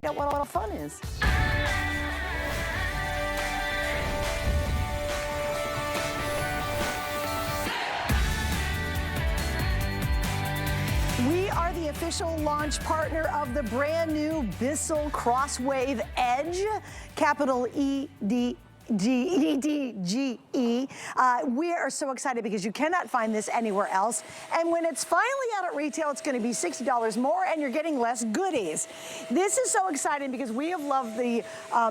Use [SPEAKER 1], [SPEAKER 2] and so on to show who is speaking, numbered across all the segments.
[SPEAKER 1] find out what all the fun is. We are the official launch partner of the brand new Bissell Crosswave Edge, capital EDGE. We are so excited because you cannot find this anywhere else. And when it's finally out at retail, it's going to be $60 more and you're getting less goodies. This is so exciting because we have loved the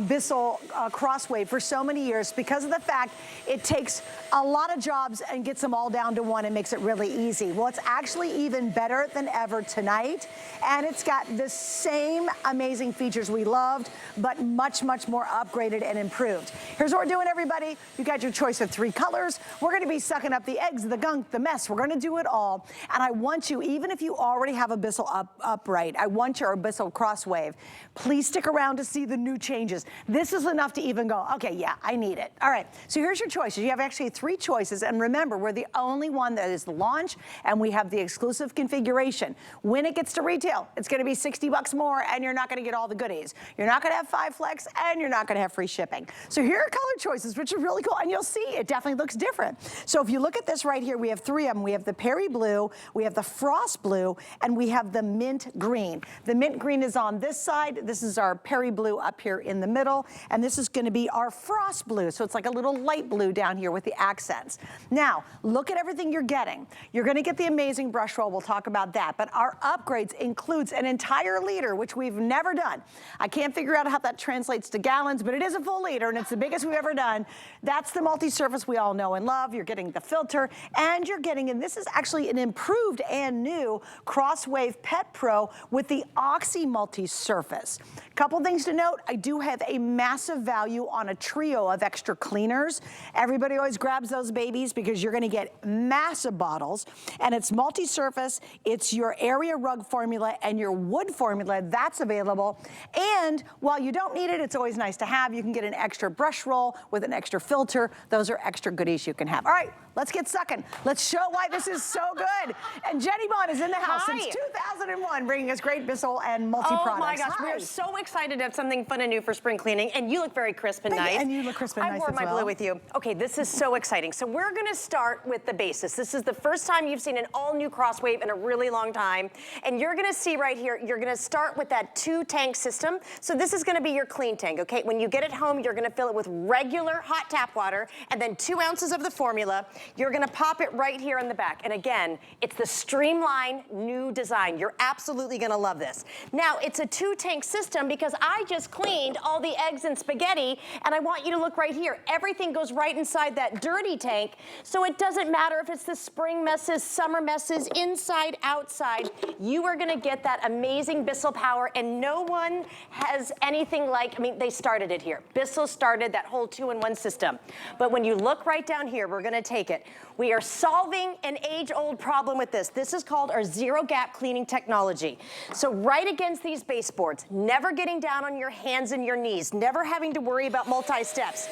[SPEAKER 1] Bissell Crosswave for so many years because of the fact it takes a lot of jobs and gets them all down to one and makes it really easy. Well, it's actually even better than ever tonight. And it's got the same amazing features we loved, but much, much more upgraded and improved. Here's what we're doing, everybody. You got your choice of 3 colors. We're gonna be sucking up the eggs, the gunk, the mess. We're gonna do it all. And I want you, even if you already have a Bissell upright, I want your Bissell Crosswave. Please stick around to see the new changes. This is enough to even go, okay, yeah, I need it. All right, so here's your choices. You have actually 3 choices. And remember, we're the only one that is the launch, and we have the exclusive configuration. When it gets to retail, it's gonna be $60 more, and you're not gonna get all the goodies. You're not gonna have 5 flex, and you're not gonna have free shipping. So here are color choices, which are really cool, and you'll see it definitely looks different. So if you look at this right here, we have 3 of them. We have the Perry Blue, we have the Frost Blue, and we have the Mint Green. The Mint Green is on this side. This is our Perry Blue up here in the middle, and this is gonna be our Frost Blue. So it's like a little light blue down here with the accents. Now, look at everything you're getting. You're gonna get the amazing brush roll. We'll talk about that, but our upgrades includes an entire liter, which we've never done. I can't figure out how that translates to gallons, but it is a full liter, and it's the biggest we've ever done. That's the multi-surface we all know and love. You're getting the filter, and you're getting, and this is actually an improved and new Crosswave Pet Pro with the Oxy multi-surface. Couple things to note, I do have a massive value on a trio of extra cleaners. Everybody always grabs those babies because you're gonna get massive bottles, and it's multi-surface, it's your area rug formula and your wood formula, that's available. And while you don't need it, it's always nice to have. You can get an extra brush roll with an extra filter. Those are extra goodies you can have. All right, let's get sucking. Let's show why this is so good. And Jenny Bond is in the house since 2001, bringing us great Bissell and multi-products.
[SPEAKER 2] Oh my gosh, we're so excited to have something fun and new for spring cleaning, and you look very crisp and nice.
[SPEAKER 1] And you look crisp and nice as well.
[SPEAKER 2] I wore my blue with you. Okay, this is so exciting. So we're gonna start with the basis. This is the first time you've seen an all-new Crosswave in a really long time, and you're gonna see right here, you're gonna start with that 2-tank system. So this is gonna be your clean tank, okay? When you get it home, you're gonna fill it with regular hot tap water, and then 2 ounces of the formula. You're gonna pop it right here in the back. And again, it's the streamlined new design. You're absolutely gonna love this. Now, it's a 2-tank system because I just cleaned all the eggs and spaghetti, and I want you to look right here. Everything goes right inside that dirty tank, so it doesn't matter if it's the spring messes, summer messes, inside, outside. You are gonna get that amazing Bissell power, and no one has anything like, I mean, they started it here. Bissell started that whole 2-in-1 system. But when you look right down here, we're gonna take it. We are solving an age-old problem with this. This is called our zero gap cleaning technology. So right against these baseboards, never getting down on your hands and your knees, never having to worry about multi-steps.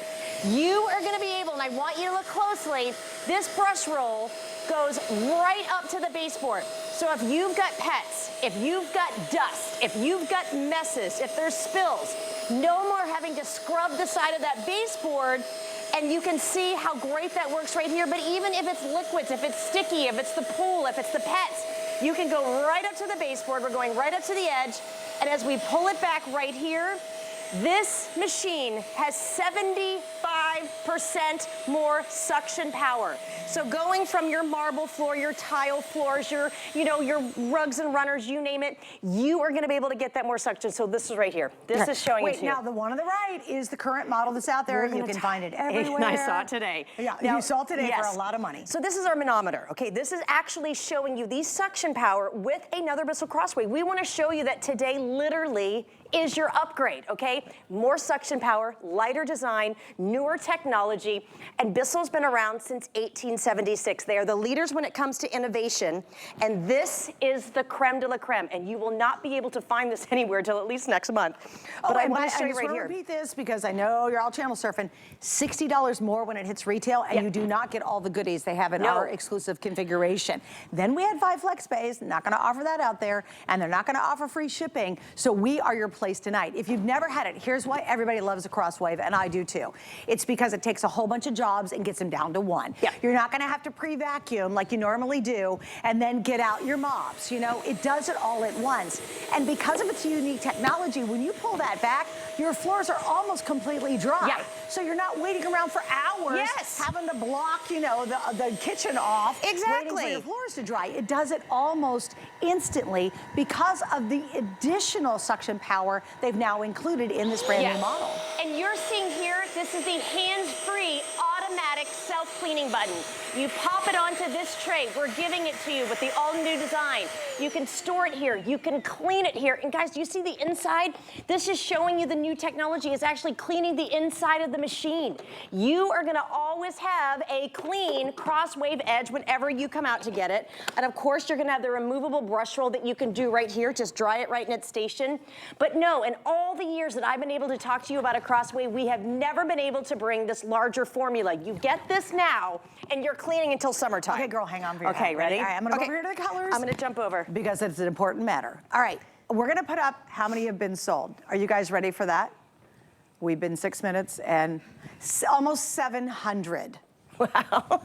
[SPEAKER 2] You are gonna be able, and I want you to look closely, this brush roll goes right up to the baseboard. So if you've got pets, if you've got dust, if you've got messes, if there's spills, no more having to scrub the side of that baseboard. And you can see how great that works right here. But even if it's liquids, if it's sticky, if it's the pool, if it's the pets, you can go right up to the baseboard. We're going right up to the edge. And as we pull it back right here, this machine has 75% more suction power. So going from your marble floor, your tile floors, your rugs and runners, you name it, you are gonna be able to get that more suction. So this is right here. This is showing it to you.
[SPEAKER 1] Now the one on the right is the current model that's out there. You can find it everywhere.
[SPEAKER 2] And I saw it today.
[SPEAKER 1] Yeah, now, you saw it today for a lot of money.
[SPEAKER 2] So this is our manometer, okay? This is actually showing you the suction power with another Bissell Crosswave. We wanna show you that today literally is your upgrade, okay? More suction power, lighter design, newer technology, and Bissell's been around since 1876. They are the leaders when it comes to innovation, and this is the creme de la creme, and you will not be able to find this anywhere till at least next month. But I want to show you right here.
[SPEAKER 1] Repeat this because I know you're all channel surfing. $60 more when it hits retail, and you do not get all the goodies they have in our exclusive configuration. Then we had 5 flex pays, not going to offer that out there, and they're not going to offer free shipping, so we are your place tonight. If you've never had it, here's why everybody loves a Crosswave, and I do too. It's because it takes a whole bunch of jobs and gets them down to one. You're not going to have to pre-vacuum like you normally do and then get out your mops. You know, it does it all at once. And because of its unique technology, when you pull that back, your floors are almost completely dry. So you're not waiting around for hours having to block, you know, the kitchen off. Waiting for your floors to dry. It does it almost instantly because of the additional suction power they've now included in this brand new model.
[SPEAKER 2] And you're seeing here, this is the hands-free automatic self-cleaning button. You pop it onto this tray. We're giving it to you with the all-new design. You can store it here. You can clean it here. And guys, do you see the inside? This is showing you the new technology. It's actually cleaning the inside of the machine. You are gonna always have a clean Crosswave edge whenever you come out to get it. And of course, you're gonna have the removable brush roll that you can do right here. Just dry it right in its station. But no, in all the years that I've been able to talk to you about a Crosswave, we have never been able to bring this larger formula. You get this now, and you're cleaning until summertime.
[SPEAKER 1] Okay, girl, hang on for your
[SPEAKER 2] Okay, ready?
[SPEAKER 1] All right, I'm gonna go over here to the colors.
[SPEAKER 2] I'm gonna jump over.
[SPEAKER 1] Because it's an important matter. All right, we're gonna put up how many have been sold. Are you guys ready for that? We've been 6 minutes and almost 700.
[SPEAKER 2] Wow.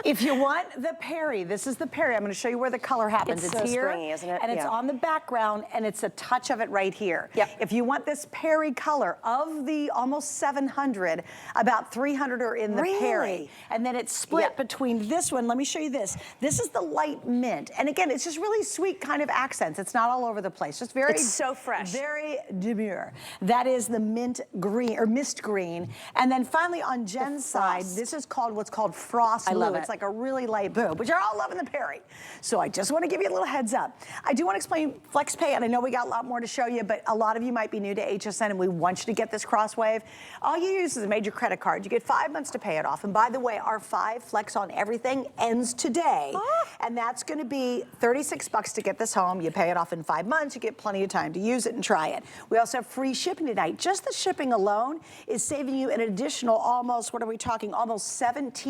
[SPEAKER 1] If you want the Perry, this is the Perry. I'm going to show you where the color happens.
[SPEAKER 2] It's
[SPEAKER 1] here,
[SPEAKER 2] so springy, isn't it?
[SPEAKER 1] And it's on the background, and it's a touch of it right here.
[SPEAKER 2] Yep.
[SPEAKER 1] If you want this Perry color, of the almost 700, about 300 are in the Perry. And then it's split between this one. Let me show you this. This is the light mint. And again, it's just really sweet kind of accents. It's not all over the place. Just very...
[SPEAKER 2] It's so fresh.
[SPEAKER 1] Very demure. That is the mint green, or mist green. And then finally on Jen's side, this is called what's called Frost Blue. It's like a really light blue, but you're all loving the Perry. So I just want to give you a little heads up. I do want to explain FlexPay, and I know we got a lot more to show you, but a lot of you might be new to HSN, and we want you to get this Crosswave. All you use is a major credit card. You get 5 months to pay it off. And by the way, our 5 flex on everything ends today. And that's going to be $36 to get this home. You pay it off in 5 months. You get plenty of time to use it and try it. We also have free shipping tonight. Just the shipping alone is saving you an additional almost, what are we talking, almost $17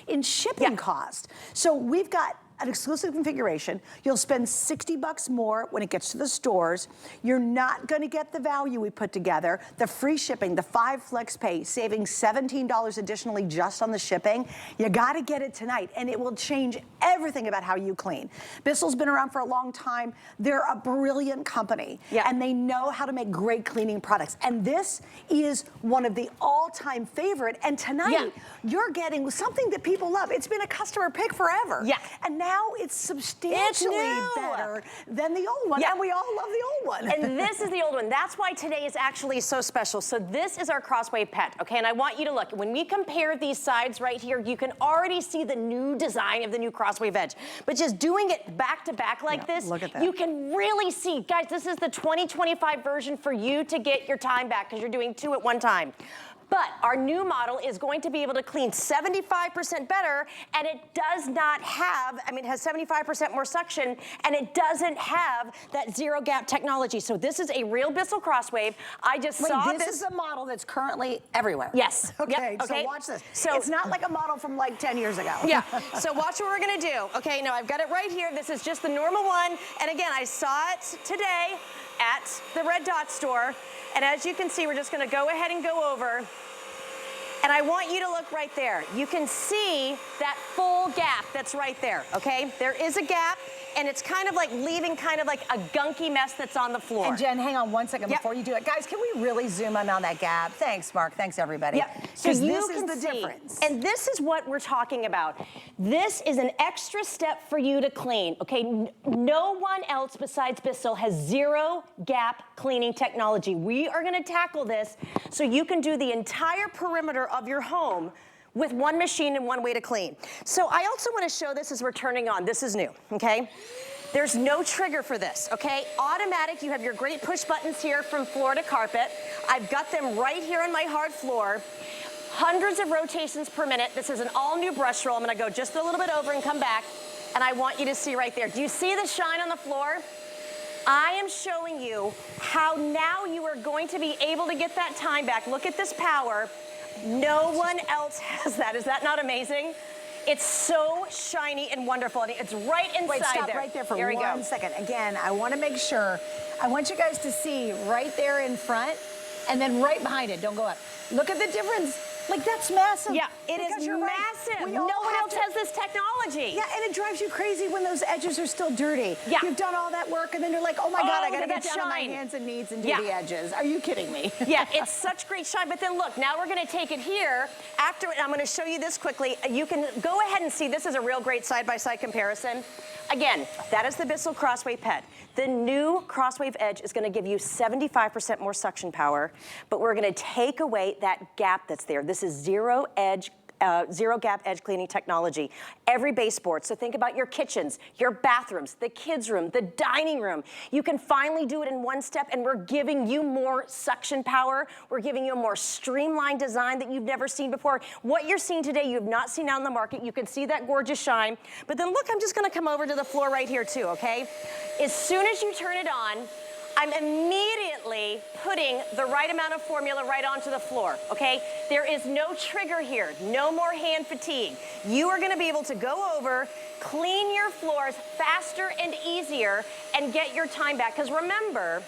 [SPEAKER 1] in shipping cost. So we've got an exclusive configuration. You'll spend $60 more when it gets to the stores. You're not gonna get the value we put together. The free shipping, the 5 flex pay, saving $17 additionally just on the shipping. You gotta get it tonight, and it will change everything about how you clean. Bissell's been around for a long time. They're a brilliant company, and they know how to make great cleaning products. And this is one of the all-time favorite, and tonight, you're getting something that people love. It's been a customer pick forever. And now it's substantially better than the old one, and we all love the old one.
[SPEAKER 2] And this is the old one. That's why today is actually so special. So this is our Crosswave Pet, okay? And I want you to look. When we compare these sides right here, you can already see the new design of the new Crosswave Edge. But just doing it back to back like this,
[SPEAKER 1] look at that.
[SPEAKER 2] you can really see. Guys, this is the 2025 version for you to get your time back because you're doing 2 at one time. But our new model is going to be able to clean 75% better, and it does not have, I mean, it has 75% more suction, and it doesn't have that zero gap technology. So this is a real Bissell Crosswave. I just saw this.
[SPEAKER 1] This is a model that's currently everywhere.
[SPEAKER 2] Yes.
[SPEAKER 1] Okay, so watch this. So it's not like a model from like 10 years ago.
[SPEAKER 2] So watch what we're gonna do. Okay, now I've got it right here. This is just the normal one. And again, I saw it today at the Red Dot store. And as you can see, we're just gonna go ahead and go over. And I want you to look right there. You can see that full gap that's right there, okay? There is a gap, and it's kind of like leaving kind of like a gunky mess that's on the floor.
[SPEAKER 1] And Jen, hang on one second before you do it. Guys, can we really zoom in on that gap? Thanks, Mark. Thanks, everybody.
[SPEAKER 2] So
[SPEAKER 1] this
[SPEAKER 2] you
[SPEAKER 1] is
[SPEAKER 2] can
[SPEAKER 1] the
[SPEAKER 2] see,
[SPEAKER 1] difference.
[SPEAKER 2] and this is what we're talking about. This is an extra step for you to clean, okay? No one else besides Bissell has zero gap cleaning technology. We are gonna tackle this so you can do the entire perimeter of your home with one machine and one way to clean. So I also want to show this as we're turning on. This is new, okay? There's no trigger for this, okay? Automatic, you have your great push buttons here from floor to carpet. I've got them right here on my hard floor. hundreds of rotations per minute. This is an all-new brush roll. I'm gonna go just a little bit over and come back, and I want you to see right there. Do you see the shine on the floor? I am showing you how now you are going to be able to get that time back. Look at this power. No one else has that. Is that not amazing? It's so shiny and wonderful, and it's right inside there.
[SPEAKER 1] Wait, stop right there for 1 second. Again, I want to make sure, I want you guys to see right there in front, and then right behind it. Don't go up. Look at the difference. Like, that's massive.
[SPEAKER 2] Yeah, it is massive.
[SPEAKER 1] Right.
[SPEAKER 2] No one else has this technology.
[SPEAKER 1] Yeah, and it drives you crazy when those edges are still dirty.
[SPEAKER 2] Yeah.
[SPEAKER 1] You've done all that work, and then you're like, oh my God, I gotta get down on my
[SPEAKER 2] shine.
[SPEAKER 1] hands and knees and do the edges. Are you kidding me?
[SPEAKER 2] Yeah, it's such great shine. But then look, now we're gonna take it here. After, I'm gonna show you this quickly. You can go ahead and see, this is a real great side-by-side comparison. Again, that is the Bissell Crosswave Pet. The new Crosswave Edge is gonna give you 75% more suction power, but we're gonna take away that gap that's there. This is zero gap edge cleaning technology. Every baseboard, so think about your kitchens, your bathrooms, the kids' room, the dining room. You can finally do it in one step, and we're giving you more suction power. We're giving you a more streamlined design that you've never seen before. What you're seeing today, you have not seen out in the market. You can see that gorgeous shine. But then look, I'm just gonna come over to the floor right here too, okay? As soon as you turn it on, I'm immediately putting the right amount of formula right onto the floor, okay? There is no trigger here, no more hand fatigue. You are gonna be able to go over, clean your floors faster and easier, and get your time back. Because remember,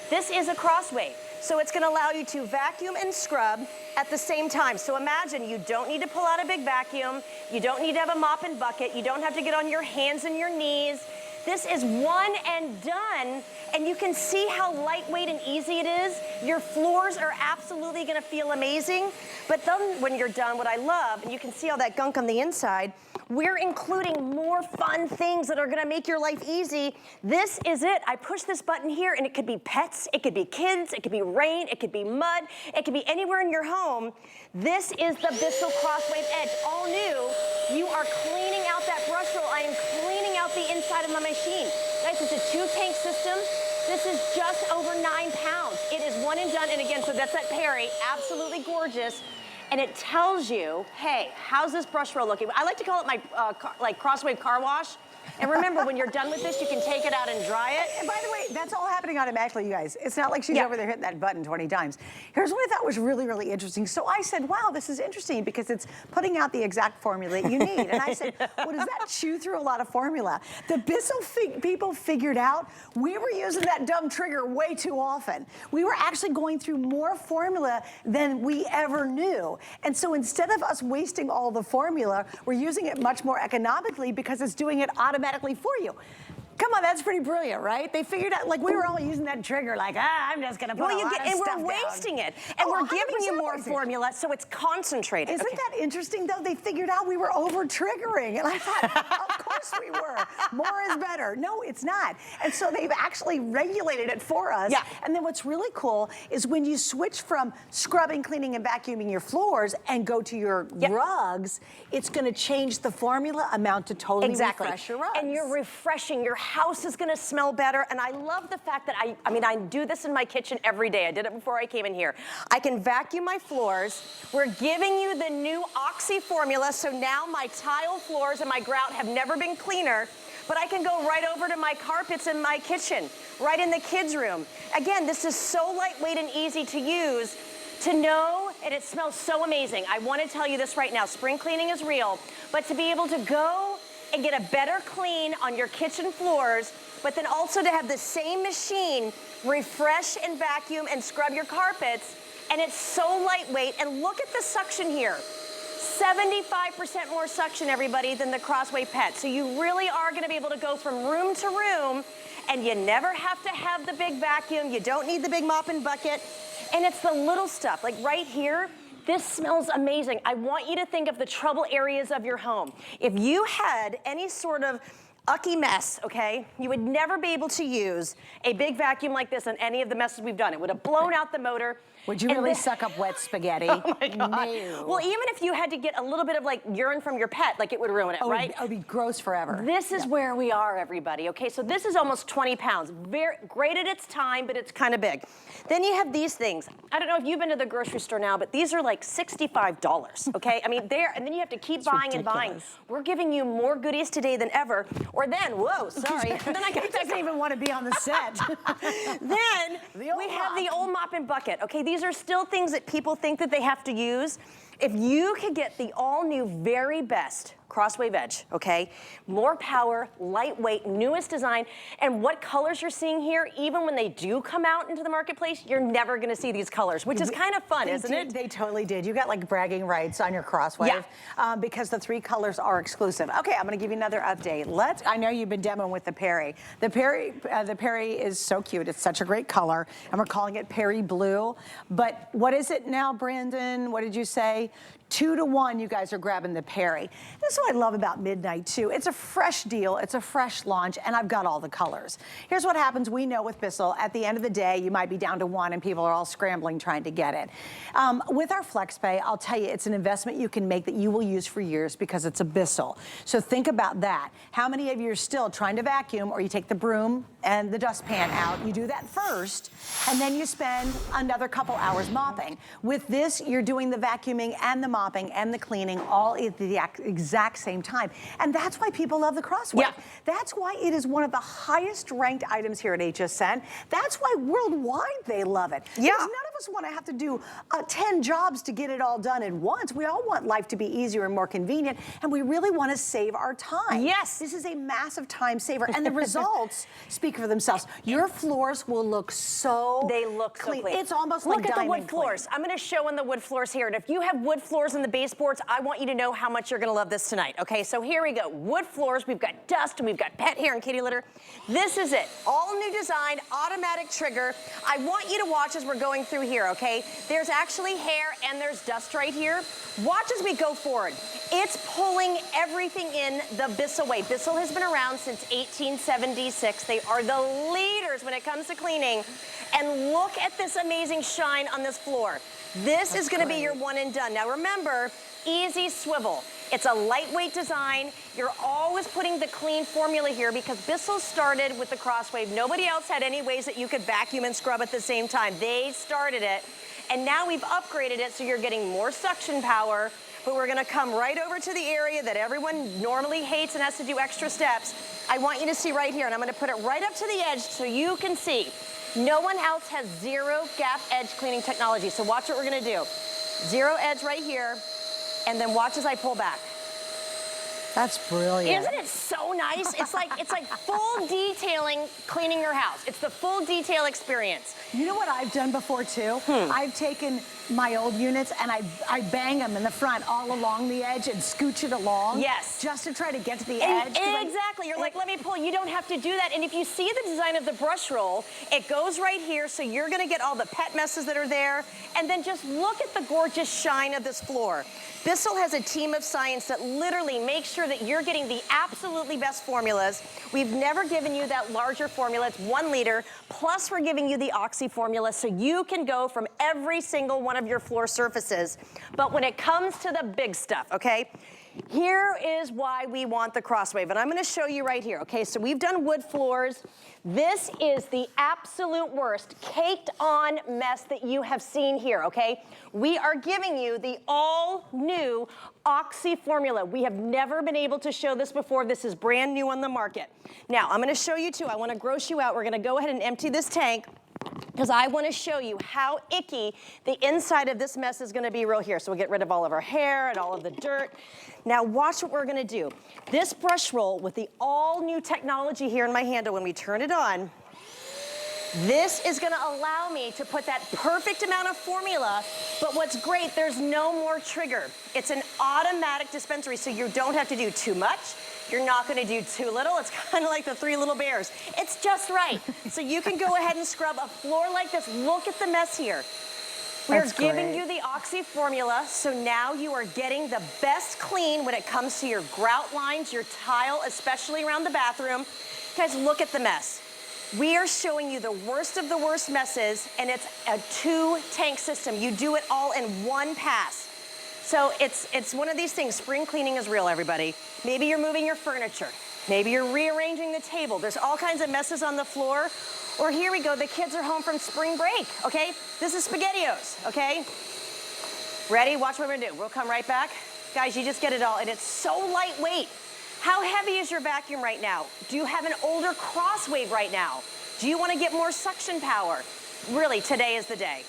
[SPEAKER 2] this is a Crosswave. So it's gonna allow you to vacuum and scrub at the same time. So imagine you don't need to pull out a big vacuum, you don't need to have a mop and bucket, you don't have to get on your hands and your knees. This is one and done, and you can see how lightweight and easy it is. Your floors are absolutely gonna feel amazing, but then when you're done, what I love, and you can see all that gunk on the inside, we're including more fun things that are gonna make your life easy. This is it. I push this button here, and it could be pets, it could be kids, it could be rain, it could be mud, it could be anywhere in your home. This is the Bissell Crosswave Edge, all new. You are cleaning out that brush roll. I am cleaning out the inside of my machine. Guys, it's a 2-tank system. This is just over 9 pounds. It is one and done, and again, so that's that Perry, absolutely gorgeous. And it tells you, hey, how's this brush roll looking? I like to call it my like Crosswave car wash. And remember, when you're done with this, you can take it out and dry it.
[SPEAKER 1] And by the way, that's all happening automatically, you guys. It's not like she's over there hitting that button 20 times. Here's what I thought was really, really interesting. So I said, wow, this is interesting because it's putting out the exact formula you need. And I said, well, does that chew through a lot of formula? The Bissell people figured out we were using that dumb trigger way too often. We were actually going through more formula than we ever knew. And so instead of us wasting all the formula, we're using it much more economically because it's doing it automatically for you. Come on, that's pretty brilliant, right? They figured out, like, we were all using that trigger, like, I'm just gonna put a lot of stuff down.
[SPEAKER 2] And we're wasting it. And we're giving you more formula, so it's concentrated.
[SPEAKER 1] Isn't that interesting, though? They figured out we were over-triggering. And I thought, of course we were. More is better. No, it's not. And so they've actually regulated it for us.
[SPEAKER 2] Yeah.
[SPEAKER 1] And then what's really cool is when you switch from scrubbing, cleaning, and vacuuming your floors and go to your rugs, it's gonna change the formula amount to totally refresh your rugs.
[SPEAKER 2] And you're refreshing your house is gonna smell better, and I love the fact that I mean, I do this in my kitchen every day. I did it before I came in here. I can vacuum my floors. We're giving you the new Oxy formula, so now my tile floors and my grout have never been cleaner, but I can go right over to my carpets in my kitchen, right in the kids' room. Again, this is so lightweight and easy to use. To know, and it smells so amazing. I wanna tell you this right now, spring cleaning is real, but to be able to go and get a better clean on your kitchen floors, but then also to have the same machine refresh and vacuum and scrub your carpets, and it's so lightweight. And look at the suction here. 75% more suction, everybody, than the Crosswave Pet. So you really are gonna be able to go from room to room, and you never have to have the big vacuum. You don't need the big mop and bucket. And it's the little stuff, like right here, this smells amazing. I want you to think of the trouble areas of your home. If you had any sort of ucky mess, okay? You would never be able to use a big vacuum like this on any of the messes we've done. It would have blown out the motor.
[SPEAKER 1] Would you really suck up wet spaghetti?
[SPEAKER 2] Oh my God.
[SPEAKER 1] No.
[SPEAKER 2] Well, even if you had to get a little bit of like urine from your pet, like it would ruin it, right?
[SPEAKER 1] It would be gross forever.
[SPEAKER 2] This is where we are, everybody, okay? So this is almost 20 pounds. Very great at its time, but it's kind of big. Then you have these things. I don't know if you've been to the grocery store now, but these are like $65, okay? I mean, and then you have to keep buying and buying. We're giving you more goodies today than ever. Or then, whoa, sorry. And then I
[SPEAKER 1] doesn't even want to be on the set.
[SPEAKER 2] Then we have the old mop and bucket, okay? These are still things that people think that they have to use. If you could get the all-new, very best Crosswave Edge, okay? More power, lightweight, newest design, and what colors you're seeing here, even when they do come out into the marketplace, you're never gonna see these colors, which is kind of fun, isn't it?
[SPEAKER 1] They totally did. You got like bragging rights on your Crosswave because the 3 colors are exclusive. Okay, I'm gonna give you another update. I know you've been demoing with the Perry. The Perry is so cute. It's such a great color, and we're calling it Perry Blue. But what is it now, Brandon? What did you say? 2 to 1, you guys are grabbing the Perry. This is what I love about Midnight too. It's a fresh deal, it's a fresh launch, and I've got all the colors. Here's what happens, we know with Bissell, at the end of the day, you might be down to 1 and people are all scrambling trying to get it. With our FlexPay, I'll tell you, it's an investment you can make that you will use for years because it's a Bissell. So think about that. How many of you are still trying to vacuum, or you take the broom and the dustpan out, you do that first, and then you spend another couple hours mopping. With this, you're doing the vacuuming and the mopping and the cleaning all at the exact same time. And that's why people love the Crosswave.
[SPEAKER 2] Yeah.
[SPEAKER 1] That's why it is one of the highest ranked items here at HSN. That's why worldwide they love it.
[SPEAKER 2] Yeah.
[SPEAKER 1] Because none of us want to have to do 10 jobs to get it all done at once. We all want life to be easier and more convenient, and we really want to save our time.
[SPEAKER 2] Yes.
[SPEAKER 1] This is a massive time saver, and the results speak for themselves. Your floors will look so
[SPEAKER 2] They look
[SPEAKER 1] clean.
[SPEAKER 2] so clean.
[SPEAKER 1] It's almost
[SPEAKER 2] look
[SPEAKER 1] like
[SPEAKER 2] at the
[SPEAKER 1] diamond
[SPEAKER 2] wood floors. I'm going to show on the wood floors here, and if you have wood floors in the baseboards, I want you to know how much you're going to love this tonight. Okay, so here we go. Wood floors. We've got dust, and we've got pet hair and kitty litter. This is it. All new design, automatic trigger. I want you to watch as we're going through here. Okay, there's actually hair and there's dust right here. Watch as we go forward. It's pulling everything in the Bissell way. Bissell has been around since 1876. They are the leaders when it comes to cleaning. And look at this amazing shine on this floor. This is going to be your one and done. Now remember, easy swivel. It's a lightweight design. You're always putting the clean formula here because Bissell started with the Crosswave. Nobody else had any ways that you could vacuum and scrub at the same time. They started it. And now we've upgraded it so you're getting more suction power, but we're gonna come right over to the area that everyone normally hates and has to do extra steps. I want you to see right here, and I'm gonna put it right up to the edge so you can see. No one else has zero gap edge cleaning technology, so watch what we're gonna do. Zero edge right here, and then watch as I pull back.
[SPEAKER 1] That's brilliant.
[SPEAKER 2] Isn't it so nice? It's like full detailing cleaning your house. It's the full detail experience.
[SPEAKER 1] You know what I've done before too? I've taken my old units and I bang them in the front all along the edge and scooch it along.
[SPEAKER 2] Yes.
[SPEAKER 1] Just to try to get to the edge.
[SPEAKER 2] Exactly. You're like, let me pull. You don't have to do that. And if you see the design of the brush roll, it goes right here. So you're going to get all the pet messes that are there. And then just look at the gorgeous shine of this floor. Bissell has a team of science that literally makes sure that you're getting the absolutely best formulas. We've never given you that larger formula. It's 1 liter. Plus, we're giving you the Oxy formula so you can go from every single one of your floor surfaces. But when it comes to the big stuff, okay? Here is why we want the Crosswave, and I'm gonna show you right here, okay? So we've done wood floors. This is the absolute worst caked on mess that you have seen here, okay? We are giving you the all new Oxy formula. We have never been able to show this before. This is brand new on the market. Now, I'm gonna show you too. I wanna gross you out. We're gonna go ahead and empty this tank because I want to show you how icky the inside of this mess is going to be real here. So we'll get rid of all of our hair and all of the dirt. Now watch what we're going to do. This brush roll with the all new technology here in my handle, when we turn it on, this is going to allow me to put that perfect amount of formula, but what's great, there's no more trigger. It's an automatic dispensary, so you don't have to do too much. You're not gonna do too little. It's kind of like the 3 little bears. It's just right. So you can go ahead and scrub a floor like this. Look at the mess here. We're giving you the Oxy formula, so now you are getting the best clean when it comes to your grout lines, your tile, especially around the bathroom. Guys, look at the mess. We are showing you the worst of the worst messes, and it's a 2-tank system. You do it all in one pass. So it's one of these things. Spring cleaning is real, everybody. Maybe you're moving your furniture. Maybe you're rearranging the table. There's all kinds of messes on the floor. Or here we go, the kids are home from spring break, okay? This is SpaghettiOs, okay? Ready? Watch what we're gonna do. We'll come right back. Guys, you just get it all, and it's so lightweight. How heavy is your vacuum right now? Do you have an older crosswave right now? Do you wanna get more suction power? Really, today is the day.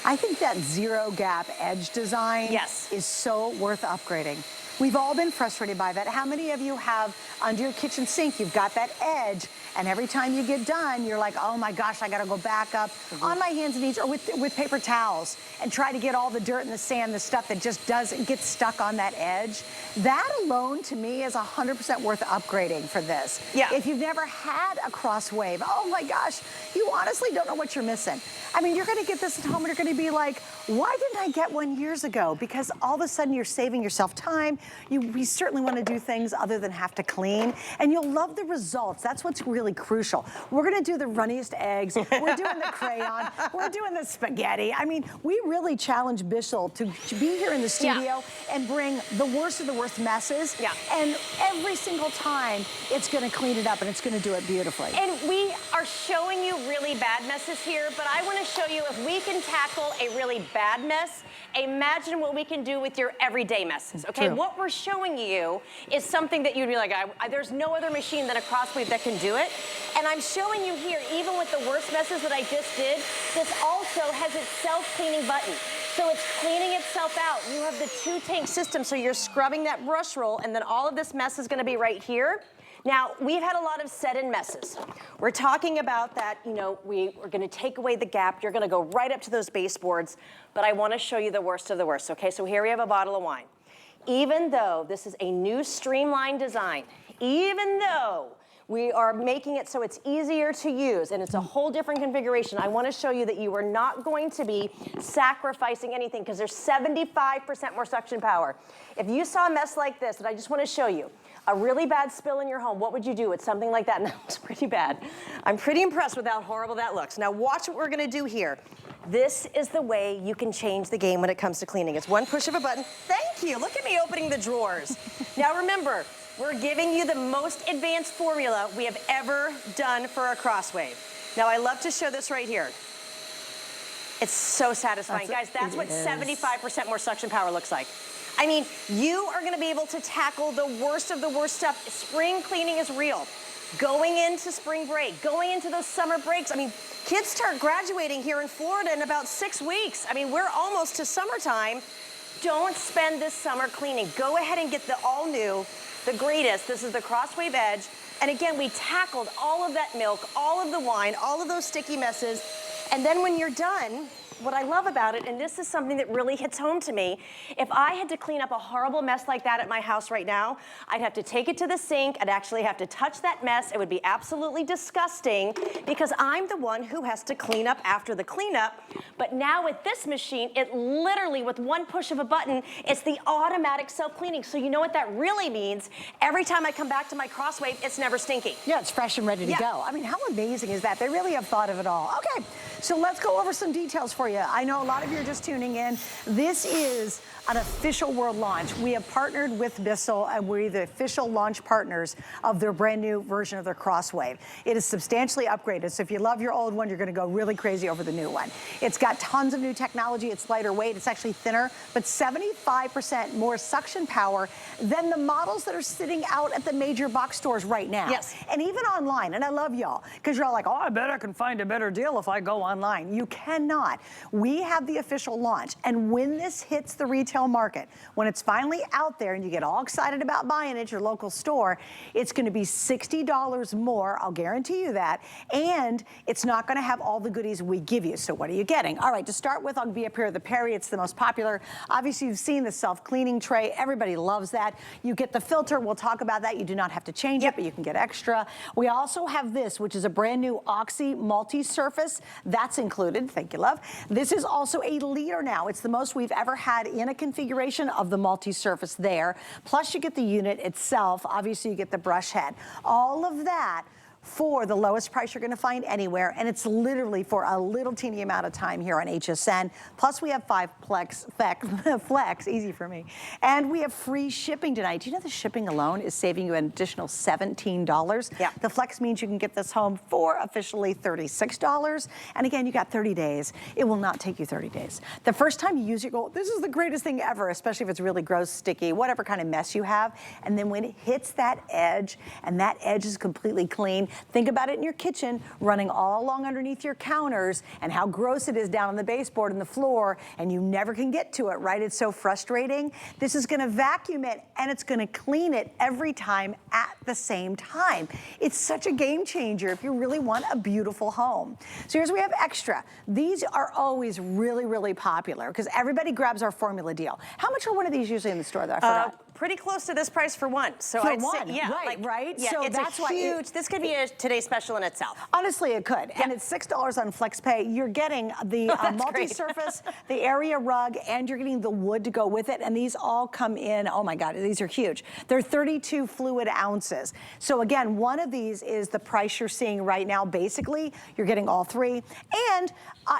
[SPEAKER 1] I think that zero gap edge design is so worth upgrading. We've all been frustrated by that. How many of you have under your kitchen sink, you've got that edge, and every time you get done, you're like, oh my gosh, I gotta go back up on my hands and knees or with paper towels and try to get all the dirt and the sand, the stuff that just doesn't get stuck on that edge. That alone, to me, is 100% worth upgrading for this.
[SPEAKER 2] Yeah.
[SPEAKER 1] If you've never had a crosswave, oh my gosh, you honestly don't know what you're missing. I mean, you're gonna get this at home and you're gonna be like, why didn't I get one years ago? Because all of a sudden you're saving yourself time. We certainly wanna do things other than have to clean, and you'll love the results. That's what's really crucial. We're gonna do the runniest eggs, we're doing the crayon, we're doing the spaghetti. I mean, we really challenge Bissell to be here in the studio and bring the worst of the worst messes. And every single time, it's gonna clean it up and it's gonna do it beautifully.
[SPEAKER 2] And we are showing you really bad messes here, but I wanna show you if we can tackle a really bad mess, imagine what we can do with your everyday messes, okay?
[SPEAKER 1] True.
[SPEAKER 2] What we're showing you is something that you'd be like, there's no other machine than a crosswave that can do it. And I'm showing you here, even with the worst messes that I just did, this also has its self-cleaning button. So it's cleaning itself out. You have the 2-tank system, so you're scrubbing that brush roll, and then all of this mess is gonna be right here. Now, we've had a lot of set-in messes. We're talking about that, you know, we're gonna take away the gap. You're gonna go right up to those baseboards, but I wanna show you the worst of the worst, okay? So here we have a bottle of wine. Even though this is a new streamlined design, even though we are making it so it's easier to use and it's a whole different configuration, I wanna show you that you are not going to be sacrificing anything because there's 75% more suction power. If you saw a mess like this, and I just wanna show you, a really bad spill in your home, what would you do with something like that? And that was pretty bad. I'm pretty impressed with how horrible that looks. Now watch what we're gonna do here. This is the way you can change the game when it comes to cleaning. It's one push of a button. Thank you, look at me opening the drawers. Now remember, we're giving you the most advanced formula we have ever done for a crosswave. Now I love to show this right here. It's so satisfying. Guys, that's what 75% more suction power looks like. I mean, you are gonna be able to tackle the worst of the worst stuff. Spring cleaning is real. Going into spring break, going into those summer breaks. I mean, kids start graduating here in Florida in about 6 weeks. I mean, we're almost to summertime. Don't spend this summer cleaning. Go ahead and get the all new, the greatest. This is the Crosswave Edge. And again, we tackled all of that milk, all of the wine, all of those sticky messes. And then when you're done, what I love about it, and this is something that really hits home to me, if I had to clean up a horrible mess like that at my house right now, I'd have to take it to the sink, I'd actually have to touch that mess, it would be absolutely disgusting because I'm the one who has to clean up after the cleanup. But now with this machine, it literally, with one push of a button, it's the automatic self-cleaning. So you know what that really means? Every time I come back to my crosswave, it's never stinky.
[SPEAKER 1] Yeah, it's fresh and ready to go. I mean, how amazing is that? They really have thought of it all. Okay, so let's go over some details for you. I know a lot of you are just tuning in. This is an official world launch. We have partnered with Bissell, and we're the official launch partners of their brand new version of their Crosswave. It is substantially upgraded, so if you love your old one, you're gonna go really crazy over the new one. It's got tons of new technology. It's lighter weight, it's actually thinner, but 75% more suction power than the models that are sitting out at the major box stores right now.
[SPEAKER 2] Yes.
[SPEAKER 1] And even online, and I love y'all, because you're all like, oh, I bet I can find a better deal if I go online. You cannot. We have the official launch, and when this hits the retail market, when it's finally out there and you get all excited about buying it at your local store, it's gonna be $60 more, I'll guarantee you that, and it's not gonna have all the goodies we give you. So what are you getting? All right, to start with, I'll be up here at the Perry. It's the most popular. Obviously, you've seen the self-cleaning tray. Everybody loves that. You get the filter. We'll talk about that. You do not have to change it, but you can get extra. We also have this, which is a brand new Oxy multi-surface. That That's included. Thank you, love. This is also a liter now. It's the most we've ever had in a configuration of the multi-surface there. Plus you get the unit itself. Obviously you get the brush head. All of that for the lowest price you're gonna find anywhere, and it's literally for a little teeny amount of time here on HSN. Plus we have 5 flex, easy for me. And we have free shipping tonight. Do you know the shipping alone is saving you an additional $17?
[SPEAKER 2] Yeah.
[SPEAKER 1] The flex means you can get this home for officially $36. And again, you got 30 days. It will not take you 30 days. The first time you use it, you go, this is the greatest thing ever, especially if it's really gross, sticky, whatever kind of mess you have. And then when it hits that edge, and that edge is completely clean, think about it in your kitchen, running all along underneath your counters, and how gross it is down on the baseboard and the floor, and you never can get to it, right? It's so frustrating. This is gonna vacuum it, and it's gonna clean it every time at the same time. It's such a game changer if you really want a beautiful home. So here's what we have extra. These are always really, really popular because everybody grabs our formula deal. How much are one of these usually in the store, though? I forgot.
[SPEAKER 2] Pretty close to this price for one. So
[SPEAKER 1] For
[SPEAKER 2] I'd
[SPEAKER 1] one,
[SPEAKER 2] say, yeah,
[SPEAKER 1] right?
[SPEAKER 2] Yeah,
[SPEAKER 1] So
[SPEAKER 2] it's
[SPEAKER 1] that's
[SPEAKER 2] a
[SPEAKER 1] why
[SPEAKER 2] huge, this could be a today's special in itself.
[SPEAKER 1] Honestly, it could. And it's $6 on FlexPay. You're getting the multi-surface, the area rug, and you're getting the wood to go with it. And these all come in, oh my God, these are huge. They're 32 fluid ounces. So again, one of these is the price you're seeing right now. Basically, you're getting all three. And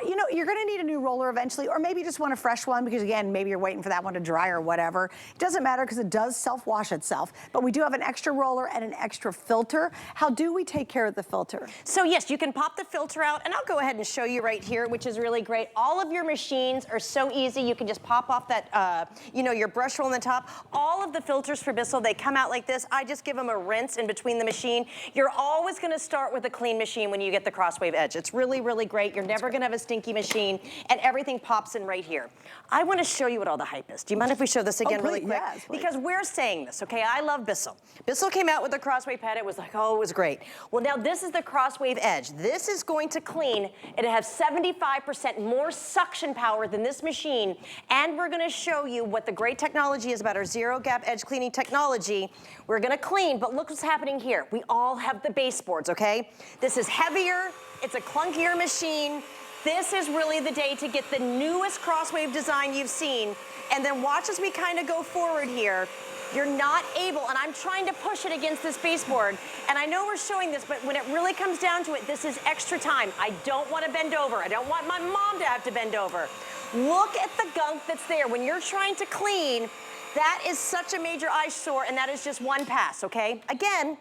[SPEAKER 1] you know, you're gonna need a new roller eventually, or maybe you just want a fresh one because again, maybe you're waiting for that one to dry or whatever. It doesn't matter because it does self-wash itself. But we do have an extra roller and an extra filter. How do we take care of the filter?
[SPEAKER 2] So yes, you can pop the filter out, and I'll go ahead and show you right here, which is really great. All of your machines are so easy. You can just pop off that, you know, your brush roll on the top. All of the filters for Bissell, they come out like this. I just give them a rinse in between the machine. You're always gonna start with a clean machine when you get the Crosswave Edge. It's really, really great. You're never gonna have a stinky machine, and everything pops in right here. I wanna show you what all the hype is. Do you mind if we show this again really quick?
[SPEAKER 1] Yes, please.
[SPEAKER 2] Because we're saying this, okay? I love Bissell. Bissell came out with the Crosswave Pad. It was like, oh, it was great. Well, now this is the Crosswave Edge. This is going to clean. It has 75% more suction power than this machine, and we're gonna show you what the great technology is about our zero gap edge cleaning technology. We're gonna clean, but look what's happening here. We all have the baseboards, okay? This is heavier, it's a clunkier machine. This is really the day to get the newest Crosswave design you've seen. And then watch as we kind of go forward here. You're not able, and I'm trying to push it against this baseboard, and I know we're showing this, but when it really comes down to it, this is extra time. I don't want to bend over. I don't want my mom to have to bend over. Look at the gunk that's there. When you're trying to clean, that is such a major eyesore, and that is just one pass, okay? Again,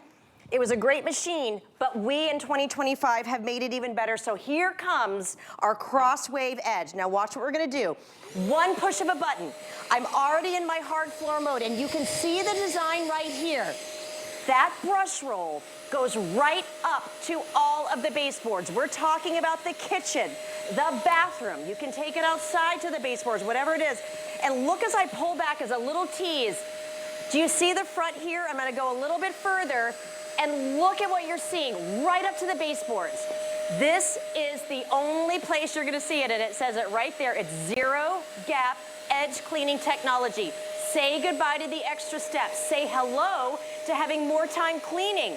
[SPEAKER 2] it was a great machine, but we in 2025 have made it even better. So here comes our Crosswave Edge. Now watch what we're gonna do. One push of a button. I'm already in my hard floor mode, and you can see the design right here. That brush roll goes right up to all of the baseboards. We're talking about the kitchen, the bathroom. You can take it outside to the baseboards, whatever it is. And look as I pull back as a little tease. Do you see the front here? I'm gonna go a little bit further. And look at what you're seeing right up to the baseboards. This is the only place you're gonna see it, and it says it right there. It's zero gap edge cleaning technology. Say goodbye to the extra steps. Say hello to having more time cleaning.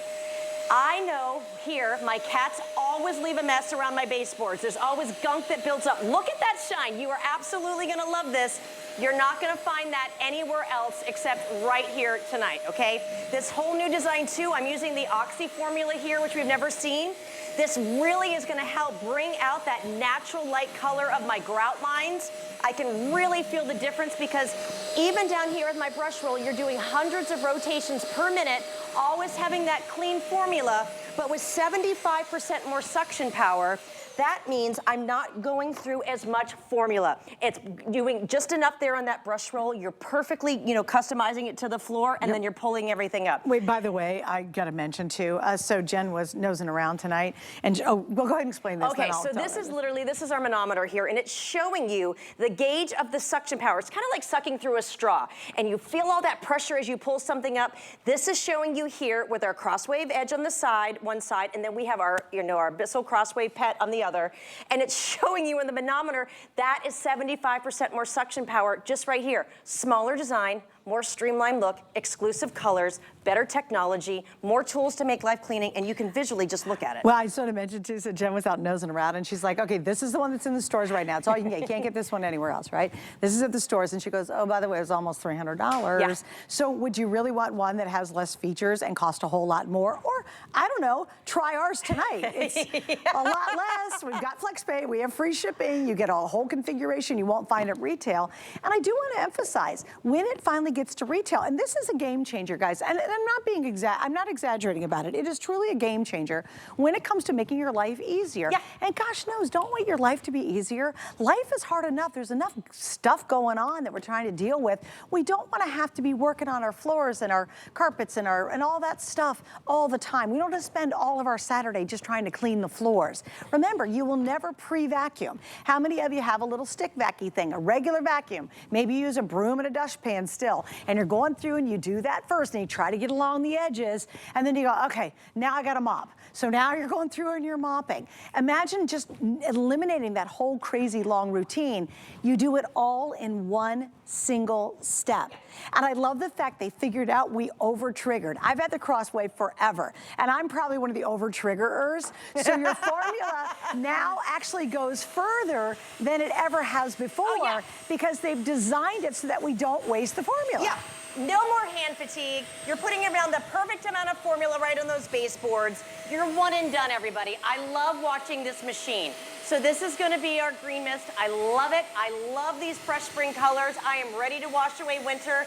[SPEAKER 2] I know here, my cats always leave a mess around my baseboards. There's always gunk that builds up. Look at that shine. You are absolutely gonna love this. You're not gonna find that anywhere else except right here tonight, okay? This whole new design too, I'm using the Oxy formula here, which we've never seen. This really is gonna help bring out that natural light color of my grout lines. I can really feel the difference because even down here with my brush roll, you're doing hundreds of rotations per minute, always having that clean formula, but with 75% more suction power. That means I'm not going through as much formula. It's doing just enough there on that brush roll. You're perfectly, you know, customizing it to the floor, and then you're pulling everything up.
[SPEAKER 1] Wait, by the way, I gotta mention too, so Jen was nosing around tonight, and well, go ahead and explain this.
[SPEAKER 2] Okay, so this is literally, this is our manometer here, and it's showing you the gauge of the suction power. It's kind of like sucking through a straw, and you feel all that pressure as you pull something up. This is showing you here with our Crosswave Edge on the side, one side, and then we have our, you know, our Bissell Crosswave Pet on the other, and it's showing you in the manometer that is 75% more suction power just right here. Smaller design, more streamlined look, exclusive colors, better technology, more tools to make life cleaning, and you can visually just look at it.
[SPEAKER 1] Well, I sort of mentioned too, so Jen was out nosing around and she's like, okay, this is the one that's in the stores right now. It's all you can get. You can't get this one anywhere else, right? This is at the stores. And she goes, oh, by the way, it was almost $300.
[SPEAKER 2] Yeah.
[SPEAKER 1] So would you really want one that has less features and cost a whole lot more? Or, I don't know, try ours tonight. It's a lot less. We've got FlexPay. We have free shipping. You get a whole configuration you won't find at retail. And I do want to emphasize, when it finally gets to retail, and this is a game changer, guys, and I'm not exaggerating about it. It is truly a game changer when it comes to making your life easier.
[SPEAKER 2] Yeah.
[SPEAKER 1] And gosh knows, don't want your life to be easier. Life is hard enough. There's enough stuff going on that we're trying to deal with. We don't want to have to be working on our floors and our carpets and all that stuff all the time. We don't want to spend all of our Saturday just trying to clean the floors. Remember, you will never pre-vacuum. How many of you have a little stick vacuum thing, a regular vacuum? Maybe you use a broom and a dustpan still, and you're going through and you do that first and you try to get along the edges, and then you go, okay, now I got a mop. So now you're going through and you're mopping. Imagine just eliminating that whole crazy long routine. You do it all in one single step. And I love the fact they figured out we over-triggered. I've had the Crosswave forever, and I'm probably one of the over-triggerers. So your formula now actually goes further than it ever has before because they've designed it so that we don't waste the formula.
[SPEAKER 2] Yeah. No more hand fatigue. You're putting around the perfect amount of formula right on those baseboards. You're one and done, everybody. I love watching this machine. So this is gonna be our green mist. I love it. I love these fresh spring colors. I am ready to wash away winter.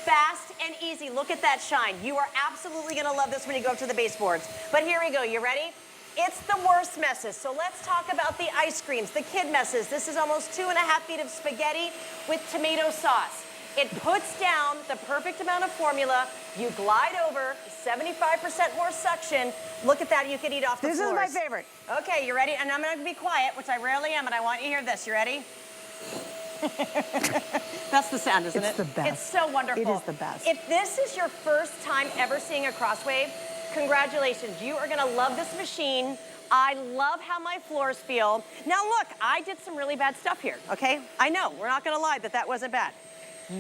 [SPEAKER 2] Fast and easy. Look at that shine. You are absolutely gonna love this when you go up to the baseboards. But here we go. You ready? It's the worst messes. So let's talk about the ice creams, the kid messes. This is almost 2.5 feet of spaghetti with tomato sauce. It puts down the perfect amount of formula. You glide over, 75% more suction. Look at that, you could eat off the floors.
[SPEAKER 1] This is my favorite.
[SPEAKER 2] Okay, you ready? And I'm gonna be quiet, which I rarely am, and I want you to hear this. You ready? That's the sound, isn't it?
[SPEAKER 1] It's the best.
[SPEAKER 2] It's so wonderful.
[SPEAKER 1] It is the best.
[SPEAKER 2] If this is your first time ever seeing a Crosswave, congratulations. You are gonna love this machine. I love how my floors feel. Now look, I did some really bad stuff here, okay? I know, we're not gonna lie that wasn't bad.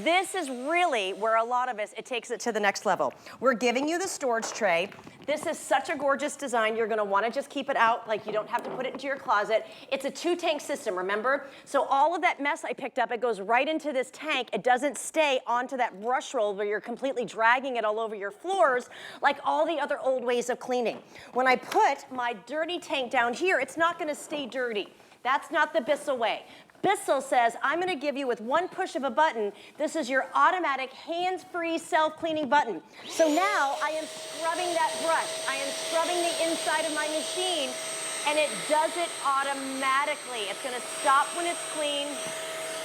[SPEAKER 2] This is really where a lot of us, it takes it to the next level. We're giving you the storage tray. This is such a gorgeous design. You're gonna wanna just keep it out, like you don't have to put it into your closet. It's a 2-tank system, remember? So all of that mess I picked up, it goes right into this tank. It doesn't stay onto that brush roll where you're completely dragging it all over your floors like all the other old ways of cleaning. When I put my dirty tank down here, it's not gonna stay dirty. That's not the Bissell way. Bissell says, I'm gonna give you with one push of a button, this is your automatic hands-free self-cleaning button. So now I am scrubbing that brush. I am scrubbing the inside of my machine, and it does it automatically. It's gonna stop when it's clean,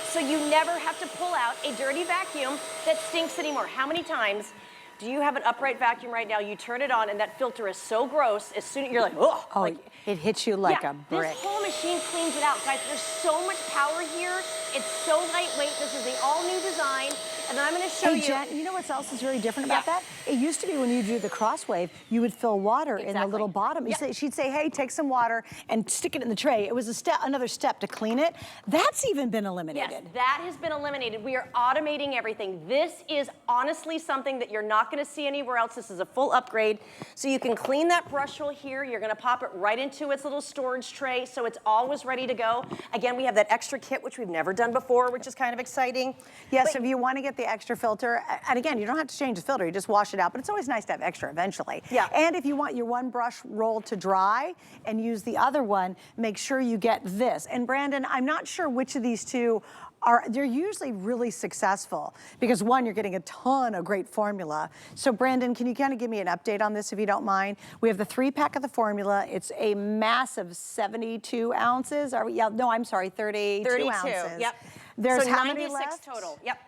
[SPEAKER 2] so you never have to pull out a dirty vacuum that stinks anymore. How many times do you have an upright vacuum right now, you turn it on, and that filter is so gross, as soon as you're like, oh. Like,
[SPEAKER 1] it hits you like a brick.
[SPEAKER 2] This whole machine cleans it out. Guys, there's so much power here. It's so lightweight. This is the all-new design. And then I'm gonna show you.
[SPEAKER 1] Hey, Jen, you know what else is very different about that? It used to be when you do the Crosswave, you would fill water in the little bottom. She'd say, hey, take some water and stick it in the tray. It was another step to clean it. That's even been eliminated.
[SPEAKER 2] Yes, that has been eliminated. We are automating everything. This is honestly something that you're not gonna see anywhere else. This is a full upgrade. So you can clean that brush roll here. You're gonna pop it right into its little storage tray, so it's always ready to go. Again, we have that extra kit, which we've never done before, which is kind of exciting.
[SPEAKER 1] Yes, if you wanna get the extra filter, and again, you don't have to change the filter, you just wash it out, but it's always nice to have extra eventually. Yeah. And if you want your one brush roll to dry and use the other one, make sure you get this. And Brandon, I'm not sure which of these two they're usually really successful because one, you're getting a ton of great formula. So Brandon, can you kind of give me an update on this if you don't mind? We have the 3-pack of the formula. It's a massive 72 ounces. 32 ounces.
[SPEAKER 2] Yep.
[SPEAKER 1] There's
[SPEAKER 2] so
[SPEAKER 1] how
[SPEAKER 2] 96
[SPEAKER 1] many left?
[SPEAKER 2] total. Yep.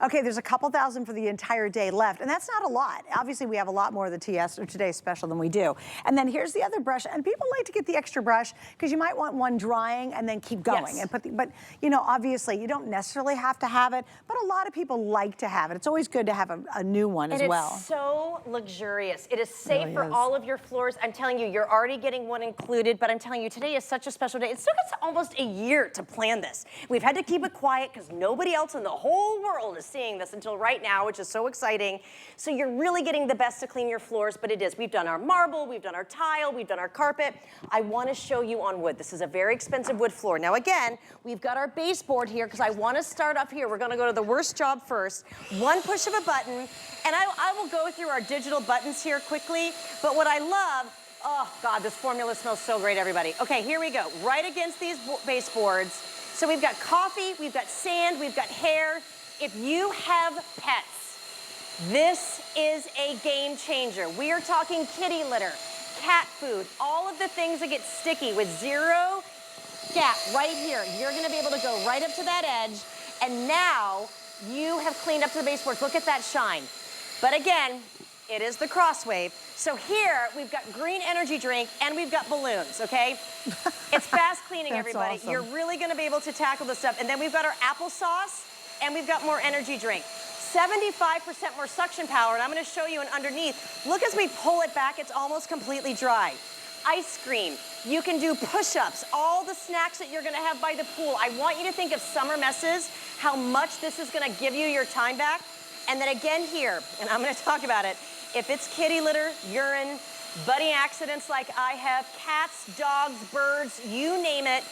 [SPEAKER 1] Okay, there's a couple thousand for the entire day left, and that's not a lot. Obviously, we have a lot more of the TS or today's special than we do. And then here's the other brush, and people like to get the extra brush because you might want one drying and then keep going.
[SPEAKER 2] Yes.
[SPEAKER 1] And but you know, obviously, you don't necessarily have to have it, but a lot of people like to have it. It's always good to have a new one as well.
[SPEAKER 2] It's so luxurious. It is safe for all of your floors. I'm telling you, you're already getting one included, but I'm telling you, today is such a special day. It took us almost a year to plan this. We've had to keep it quiet because nobody else in the whole world is seeing this until right now, which is so exciting. So you're really getting the best to clean your floors, but it is. We've done our marble, we've done our tile, we've done our carpet. I wanna show you on wood. This is a very expensive wood floor. Now again, we've got our baseboard here because I wanna start up here. We're gonna go to the worst job first. One push of a button, and I will go through our digital buttons here quickly, but what I love, oh God, this formula smells so great, everybody. Okay, here we go, right against these baseboards. So we've got coffee, we've got sand, we've got hair. If you have pets, this is a game changer. We are talking kitty litter, cat food, all of the things that get sticky with zero gap right here. You're gonna be able to go right up to that edge, and now you have cleaned up to the baseboards. Look at that shine. But again, it is the Crosswave. So here, we've got green energy drink and we've got balloons, okay? It's fast cleaning, everybody.
[SPEAKER 1] Awesome.
[SPEAKER 2] You're really gonna be able to tackle this stuff. And then we've got our applesauce and we've got more energy drink. 75% more suction power, and I'm gonna show you an underneath. Look as we pull it back, it's almost completely dry. Ice cream, you can do push-ups, all the snacks that you're gonna have by the pool. I want you to think of summer messes, how much this is gonna give you your time back. And then again here, and I'm gonna talk about it, if it's kitty litter, urine, budding accidents like I have, cats, dogs, birds, you name it,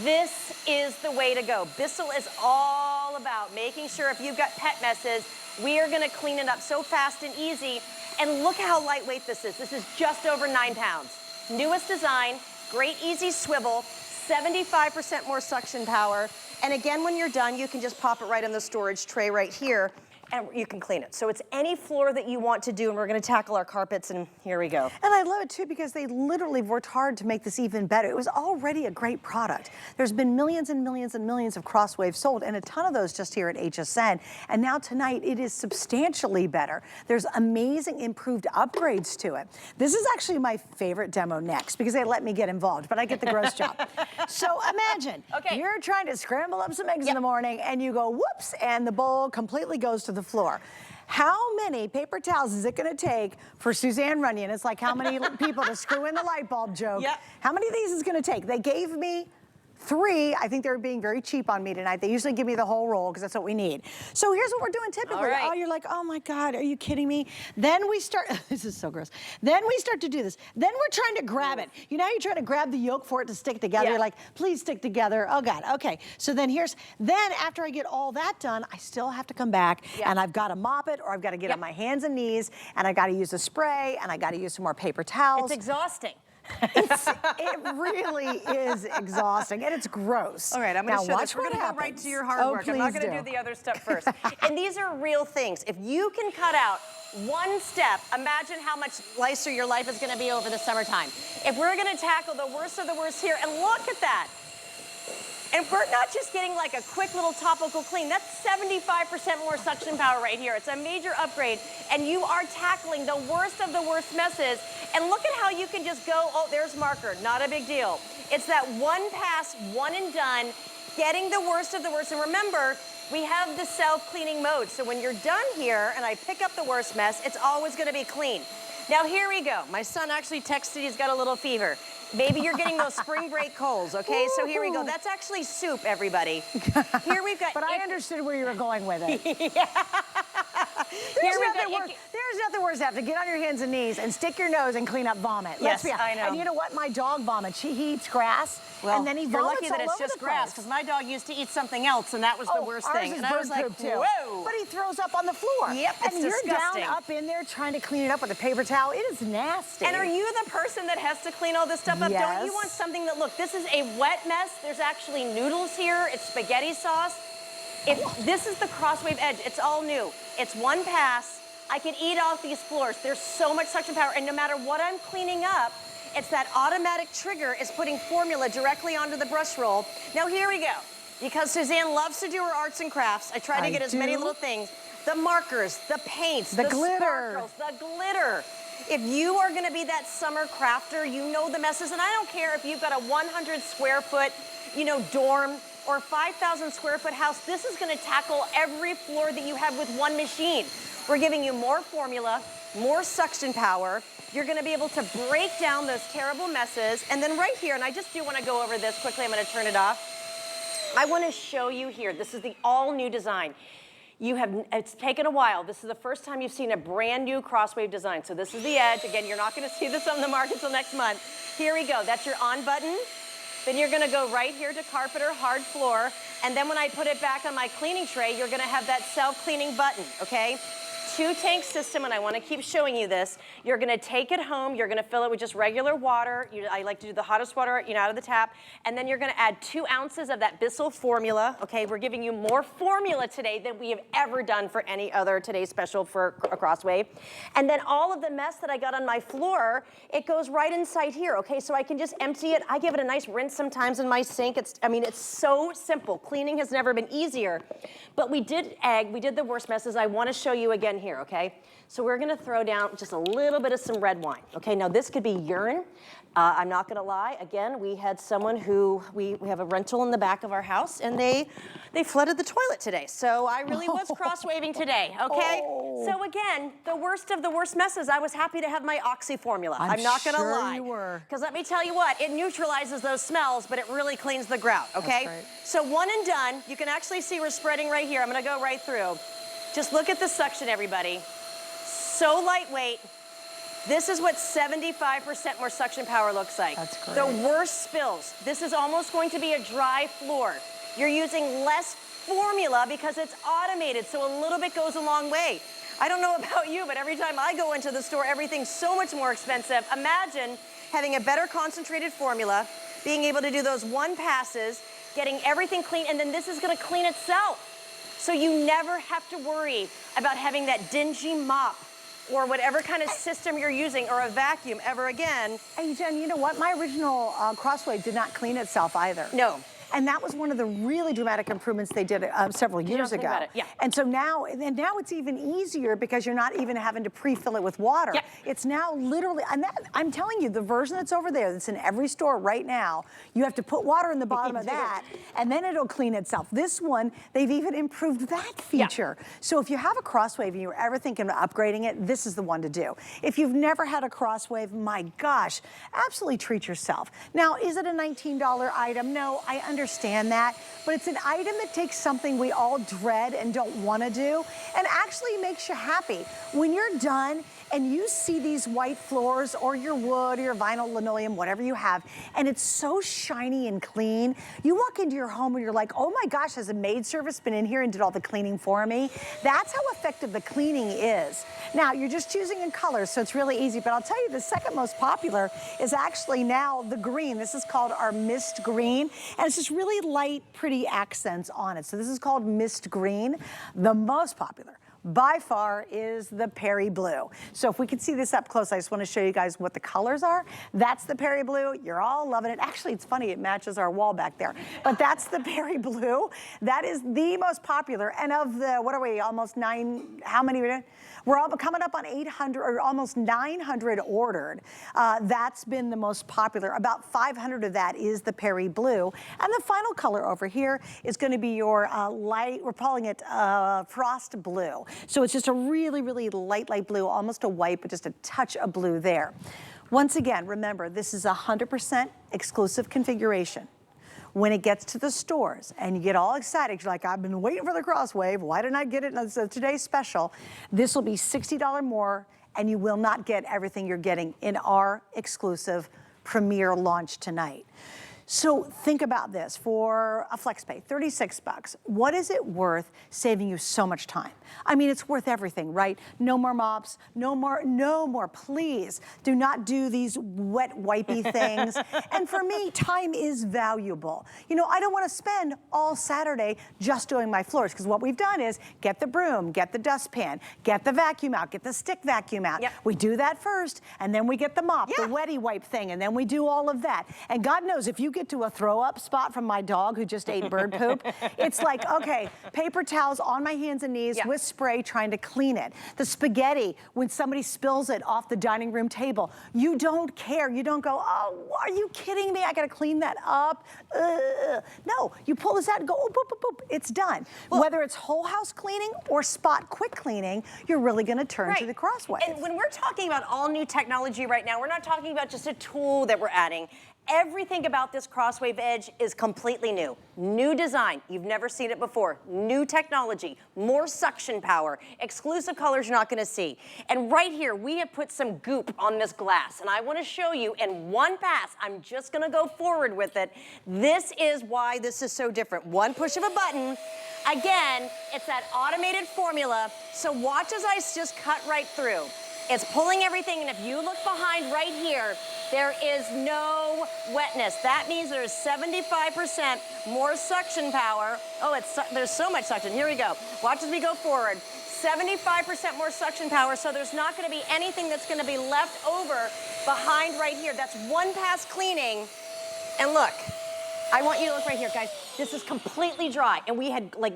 [SPEAKER 2] this is the way to go. Bissell is all about making sure if you've got pet messes, we are gonna clean it up so fast and easy. And look how lightweight this is. This is just over 9 pounds. Newest design, great easy swivel, 75% more suction power. And again, when you're done, you can just pop it right in the storage tray right here, and you can clean it. So it's any floor that you want to do, and we're gonna tackle our carpets, and here we go.
[SPEAKER 1] And I love it too because they literally worked hard to make this even better. It was already a great product. There's been millions and millions and millions of Crosswaves sold, and a ton of those just here at HSN. And now tonight, it is substantially better. There's amazing improved upgrades to it. This is actually my favorite demo next because they let me get involved, but I get the gross job. So imagine, you're trying to scramble up some eggs in the morning and you go, whoops, and the bowl completely goes to the floor. How many paper towels is it gonna take for Suzanne Runyon? It's like how many people to screw in the light bulb joke. How many of these is gonna take? They gave me 3. I think they're being very cheap on me tonight. They usually give me the whole roll because that's what we need. So here's what we're doing typically. Oh, you're like, oh my God, are you kidding me? Then we start, this is so gross. Then we start to do this. Then we're trying to grab it. You know how you're trying to grab the yolk for it to stick together? You're like, please stick together. Oh God, okay. So then then after I get all that done, I still have to come back and I've got to mop it, or I've got to get on my hands and knees, and I got to use a spray, and I got to use some more paper towels.
[SPEAKER 2] It's exhausting.
[SPEAKER 1] It really is exhausting, and it's gross.
[SPEAKER 2] All right, I'm going to show this. We're going to go right to your hard work. I'm not going to do the other stuff first. And these are real things. If you can cut out one step, imagine how much nicer your life is going to be over the summertime. If we're going to tackle the worst of the worst here, and look at that. And we're not just getting like a quick little topical clean. That's 75% more suction power right here. It's a major upgrade. And you are tackling the worst of the worst messes. And look at how you can just go, oh, there's marker, not a big deal. It's that one pass, one and done, getting the worst of the worst. And remember, we have the self-cleaning mode. So when you're done here and I pick up the worst mess, it's always gonna be clean. Now here we go. My son actually texted, he's got a little fever. Maybe you're getting those spring break colds, okay? So here we go. That's actually soup, everybody. Here we've got...
[SPEAKER 1] But I understood where you were going with it. There's nothing worse than have to get on your hands and knees and stick your nose and clean up vomit.
[SPEAKER 2] Yes, I know.
[SPEAKER 1] And you know what? My dog vomits. He eats grass, and then he vomits.
[SPEAKER 2] You're lucky that it's just grass, because my dog used to eat something else, and that was the worst thing.
[SPEAKER 1] Is
[SPEAKER 2] and I was like, whoa.
[SPEAKER 1] But he throws up on the floor.
[SPEAKER 2] Yep, it's
[SPEAKER 1] and
[SPEAKER 2] disgusting.
[SPEAKER 1] You're down up in there trying to clean it up with a paper towel. It is nasty.
[SPEAKER 2] And are you the person that has to clean all this stuff up?
[SPEAKER 1] Yes.
[SPEAKER 2] Don't you want something that, look, this is a wet mess. There's actually noodles here. It's spaghetti sauce. This is the Crosswave Edge. It's all new. It's one pass. I can eat off these floors. There's so much suction power, and no matter what I'm cleaning up, it's that automatic trigger is putting formula directly onto the brush roll. Now here we go. Because Suzanne loves to do her arts and crafts, I try to get as many little things. The markers, the paints, the glitter, sparkles, the glitter. If you are gonna be that summer crafter, you know the messes, and I don't care if you've got a 100 square foot, dorm, or a 5,000 square foot house, this is gonna tackle every floor that you have with one machine. We're giving you more formula, more suction power. You're gonna be able to break down those terrible messes. And then right here, and I just do wanna go over this quickly, I'm gonna turn it off. I wanna show you here, this is the all new design. It's taken a while. This is the first time you've seen a brand new crosswave design. So this is the edge. Again, you're not gonna see this on the market until next month. Here we go, that's your on button. Then you're gonna go right here to carpet or hard floor. And then when I put it back on my cleaning tray, you're gonna have that self-cleaning button, okay? 2-tank system, and I wanna keep showing you this. You're gonna take it home, you're gonna fill it with just regular water. I like to do the hottest water, out of the tap. And then you're gonna add 2 ounces of that Bissell formula, okay? We're giving you more formula today than we have ever done for any other today's special for a crosswave. And then all of the mess that I got on my floor, it goes right inside here, okay? So I can just empty it. I give it a nice rinse sometimes in my sink. It's so simple. Cleaning has never been easier. But we did the worst messes. I wanna show you again here, okay? So we're gonna throw down just a little bit of some red wine. Okay, now this could be urine. I'm not gonna lie, again, we had someone who, we have a rental in the back of our house and they flooded the toilet today. So I really was cross-waving today, okay?
[SPEAKER 1] Oh.
[SPEAKER 2] So again, the worst of the worst messes, I was happy to have my Oxy formula. I'm not gonna lie.
[SPEAKER 1] You were.
[SPEAKER 2] Because let me tell you what, it neutralizes those smells, but it really cleans the grout, okay?
[SPEAKER 1] That's right.
[SPEAKER 2] So one and done, you can actually see we're spreading right here. I'm gonna go right through. Just look at the suction, everybody. So lightweight. This is what 75% more suction power looks like.
[SPEAKER 1] That's great.
[SPEAKER 2] The worst spills. This is almost going to be a dry floor. You're using less formula because it's automated, so a little bit goes a long way. I don't know about you, but every time I go into the store, everything's so much more expensive. Imagine having a better concentrated formula, being able to do those 1 passes, getting everything clean, and then this is gonna clean itself. So you never have to worry about having that dingy mop or whatever kind of system you're using or a vacuum ever again.
[SPEAKER 1] Hey, Jen, you know what? My original crosswave did not clean itself either.
[SPEAKER 2] No.
[SPEAKER 1] And that was one of the really dramatic improvements they did several years ago.
[SPEAKER 2] About it. Yeah.
[SPEAKER 1] And so now it's even easier because you're not even having to pre-fill it with water.
[SPEAKER 2] Yeah.
[SPEAKER 1] It's now literally, and I'm telling you, the version that's over there, that's in every store right now, you have to put water in the bottom of that, and then it'll clean itself. This one, they've even improved that feature. Yeah. So if you have a crosswave and you're ever thinking of upgrading it, this is the one to do. If you've never had a crosswave, my gosh, absolutely treat yourself. Now, is it a $19 item? No, I understand that, but it's an item that takes something we all dread and don't want to do and actually makes you happy. When you're done and you see these white floors or your wood or your vinyl linoleum, whatever you have, and it's so shiny and clean, you walk into your home and you're like, oh my gosh, has a maid service been in here and did all the cleaning for me? That's how effective the cleaning is. Now, you're just choosing in colors, so it's really easy, but I'll tell you the second most popular is actually now the green. This is called our mist green, and it's just really light, pretty accents on it. So this is called mist green. The most popular by far is the Perry Blue. So if we can see this up close, I just want to show you guys what the colors are. That's the Perry Blue. You're all loving it. Actually, it's funny, it matches our wall back there. But that's the Perry Blue. That is the most popular. And of the, what are we, almost 9, how many? We're all coming up on 800 or almost 900 ordered. That's been the most popular. About 500 of that is the Perry Blue. And the final color over here is going to be your light, we're calling it Frost Blue. So it's just a really, really light blue, almost a white, but just a touch of blue there. Once again, remember, this is 100% exclusive configuration. When it gets to the stores and you get all excited, you're like, I've been waiting for the crosswave. Why didn't I get it? And so today's special. This will be $60 more, and you will not get everything you're getting in our exclusive premiere launch tonight. So think about this, for a FlexPay, 36 bucks. What is it worth saving you so much time? I mean, it's worth everything, right? No more mops, no more, please. Do not do these wet wipey things. And for me, time is valuable. You know, I don't want to spend all Saturday just doing my floors, because what we've done is get the broom, get the dustpan, get the vacuum out, get the stick vacuum out. Yep. We do that first, and then we get the mop, the wetty wipe thing, and then we do all of that. And God knows, if you get to a throw up spot from my dog who just ate bird poop, it's like, okay, paper towels on my hands and knees with spray trying to clean it. The spaghetti, when somebody spills it off the dining room table, you don't care. You don't go, oh, are you kidding me? I gotta clean that up. No, you pull this out and go, oh, boop, boop, boop, it's done. Well, whether it's whole house cleaning or spot quick cleaning, you're really gonna turn to the crosswave.
[SPEAKER 2] And when we're talking about all new technology right now, we're not talking about just a tool that we're adding. Everything about this Crosswave Edge is completely new. New design, you've never seen it before. New technology, more suction power, exclusive colors you're not gonna see. And right here, we have put some goop on this glass, and I wanna show you in one pass, I'm just gonna go forward with it. This is why this is so different. One push of a button. Again, it's that automated formula, so watch as I just cut right through. It's pulling everything, and if you look behind right here, there is no wetness. That means there's 75% more suction power. Oh, there's so much suction. Here we go. Watch as we go forward. 75% more suction power, so there's not gonna be anything that's gonna be left over behind right here. That's one pass cleaning. And look, I want you to look right here, guys. This is completely dry. And we had like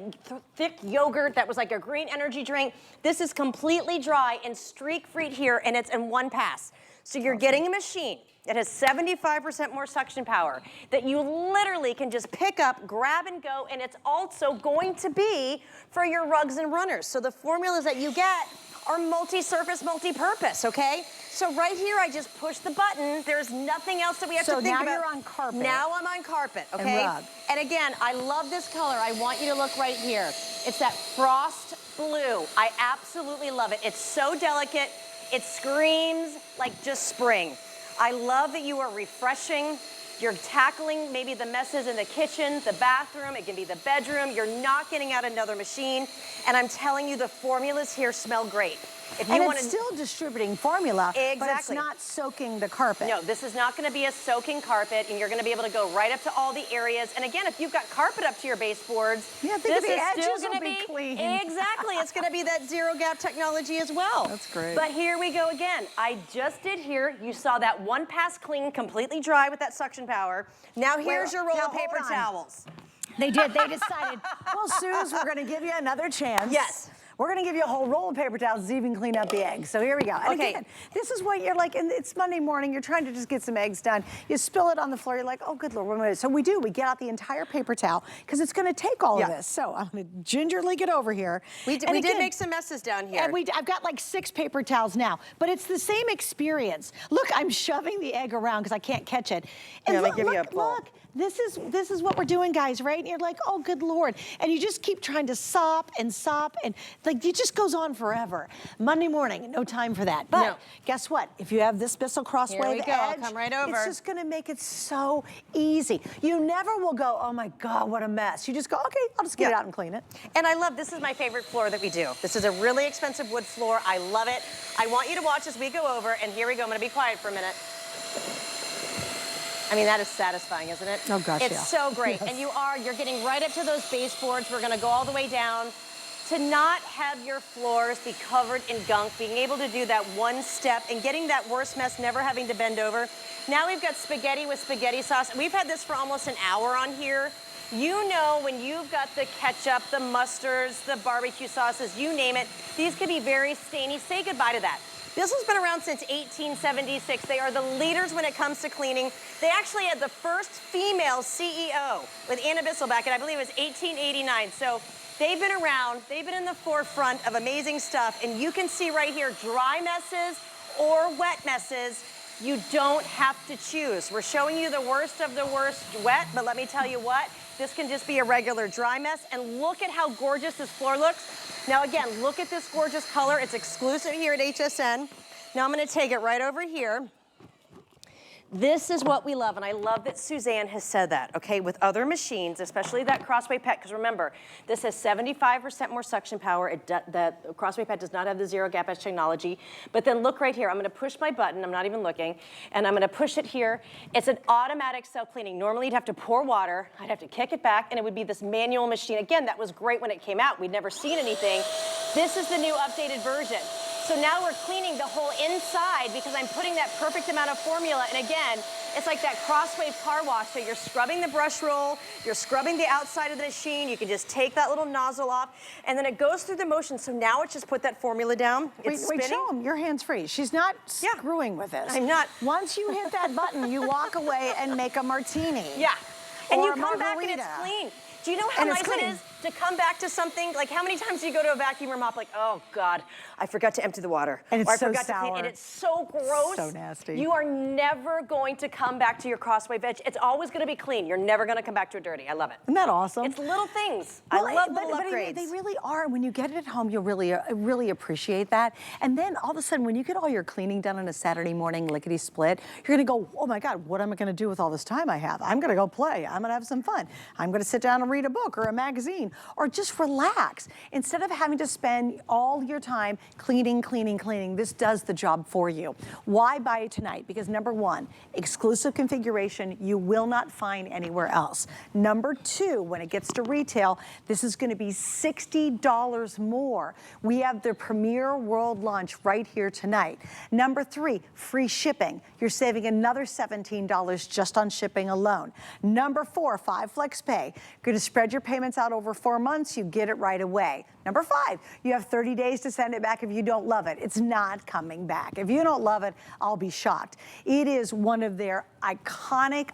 [SPEAKER 2] thick yogurt that was like a green energy drink. This is completely dry and streak-free here, and it's in one pass. So you're getting a machine that has 75% more suction power that you literally can just pick up, grab and go, and it's also going to be for your rugs and runners. So the formulas that you get are multi-surface, multi-purpose, okay? So right here, I just push the button. There's nothing else that we have to think about.
[SPEAKER 1] So now you're on carpet.
[SPEAKER 2] Now I'm on carpet, okay?
[SPEAKER 1] And rug.
[SPEAKER 2] And again, I love this color. I want you to look right here. It's that frost blue. I absolutely love it. It's so delicate. It screams like just spring. I love that you are refreshing. You're tackling maybe the messes in the kitchen, the bathroom, it can be the bedroom. You're not getting out another machine. And I'm telling you, the formulas here smell great. If you
[SPEAKER 1] and it's still distributing formula,
[SPEAKER 2] exactly.
[SPEAKER 1] But it's not soaking the carpet.
[SPEAKER 2] No, this is not gonna be a soaking carpet, and you're gonna be able to go right up to all the areas. And again, if you've got carpet up to your baseboards,
[SPEAKER 1] yeah,
[SPEAKER 2] this
[SPEAKER 1] the
[SPEAKER 2] is
[SPEAKER 1] edges
[SPEAKER 2] still gonna
[SPEAKER 1] be clean.
[SPEAKER 2] Exactly, it's gonna be that zero gap technology as well.
[SPEAKER 1] That's great.
[SPEAKER 2] But here we go again. I just did here, you saw that one pass clean, completely dry with that suction power. Now here's your roll of paper towels.
[SPEAKER 1] They decided, well, Suze, we're gonna give you another chance.
[SPEAKER 2] Yes.
[SPEAKER 1] We're gonna give you a whole roll of paper towels to even clean up the eggs. So here we go. And
[SPEAKER 2] Okay.
[SPEAKER 1] again, this is what you're like, and it's Monday morning, you're trying to just get some eggs done. You spill it on the floor, you're like, oh, good Lord, what am I gonna do? So we get out the entire paper towel, because it's gonna take all of this. So I'm gonna gingerly get over here.
[SPEAKER 2] We did make some messes down here.
[SPEAKER 1] And I've got like 6 paper towels now, but it's the same experience. Look, I'm shoving the egg around because I can't catch it. And
[SPEAKER 2] Here,
[SPEAKER 1] look,
[SPEAKER 2] let me give you a pull.
[SPEAKER 1] look. This is what we're doing, guys, right? And you're like, oh, good Lord. And you just keep trying to sop, and like it just goes on forever. Monday morning, no time for that. But guess what? If you have this Bissell Crosswave Edge,
[SPEAKER 2] I'll come right over.
[SPEAKER 1] It's just gonna make it so easy. You never will go, oh my God, what a mess. You just go, okay, I'll just get it out and clean it.
[SPEAKER 2] And I love, this is my favorite floor that we do. This is a really expensive wood floor. I love it. I want you to watch as we go over, and here we go. I'm gonna be quiet for a minute. I mean, that is satisfying, isn't it?
[SPEAKER 1] Oh gosh,
[SPEAKER 2] It's so great.
[SPEAKER 1] Yes.
[SPEAKER 2] And you're getting right up to those baseboards. We're gonna go all the way down. To not have your floors be covered in gunk, being able to do that one step and getting that worst mess, never having to bend over. Now we've got spaghetti with spaghetti sauce. We've had this for almost an hour on here. You know, when you've got the ketchup, the mustards, the barbecue sauces, you name it, these can be very stainy. Say goodbye to that. Bissell's been around since 1876. They are the leaders when it comes to cleaning. They actually had the first female CEO with Anna Bissell back in, I believe it was 1889. So they've been around, they've been in the forefront of amazing stuff. And you can see right here, dry messes or wet messes, you don't have to choose. We're showing you the worst of the worst wet, but let me tell you what, this can just be a regular dry mess. And look at how gorgeous this floor looks. Now again, look at this gorgeous color. It's exclusive here at HSN. Now I'm gonna take it right over here. This is what we love, and I love that Suzanne has said that, okay, with other machines, especially that Crosswave Pet, because remember, this has 75% more suction power. That Crosswave Pet does not have the zero gap edge technology. But then look right here, I'm gonna push my button, I'm not even looking, and I'm gonna push it here. It's an automatic self-cleaning. Normally you'd have to pour water, I'd have to kick it back, and it would be this manual machine. Again, that was great when it came out. We'd never seen anything. This is the new updated version. So now we're cleaning the whole inside because I'm putting that perfect amount of formula. And again, it's like that Crosswave car wash. So you're scrubbing the brush roll, you're scrubbing the outside of the machine. You can just take that little nozzle off, and then it goes through the motion. So now it's just put that formula down. It's
[SPEAKER 1] Wait,
[SPEAKER 2] spinning.
[SPEAKER 1] show them. Your hand's free. She's not screwing with this.
[SPEAKER 2] I'm not.
[SPEAKER 1] Once you hit that button, you walk away and make a martini.
[SPEAKER 2] Yeah. And
[SPEAKER 1] Or
[SPEAKER 2] you
[SPEAKER 1] a
[SPEAKER 2] come back and it's
[SPEAKER 1] margarita.
[SPEAKER 2] clean. Do you know how nice it is? to come back to something, like how many times do you go to a vacuum or mop, like, oh God, I forgot to empty the water.
[SPEAKER 1] And it's
[SPEAKER 2] or I
[SPEAKER 1] so
[SPEAKER 2] forgot to
[SPEAKER 1] sour.
[SPEAKER 2] clean, and it's so gross.
[SPEAKER 1] So nasty.
[SPEAKER 2] You are never going to come back to your crosswave edge. It's always gonna be clean. You're never gonna come back to it dirty. I love it.
[SPEAKER 1] Isn't that awesome?
[SPEAKER 2] It's little things.
[SPEAKER 1] Well,
[SPEAKER 2] I love little upgrades.
[SPEAKER 1] They really are. When you get it at home, you'll really appreciate that. And then all of a sudden, when you get all your cleaning done on a Saturday morning, lickety split, you're gonna go, oh my God, what am I gonna do with all this time I have? I'm gonna go play. I'm gonna have some fun. I'm gonna sit down and read a book or a magazine or just relax. Instead of having to spend all your time cleaning, this does the job for you. Why buy it tonight? Because number one, exclusive configuration you will not find anywhere else. Number two, when it gets to retail, this is gonna be $60 more. We have the premier world launch right here tonight. Number three, free shipping. You're saving another $17 just on shipping alone. Number four, 5 flex pay. You're gonna spread your payments out over 4 months, you get it right away. Number five, you have 30 days to send it back if you don't love it. It's not coming back. If you don't love it, I'll be shocked. It is one of their iconic,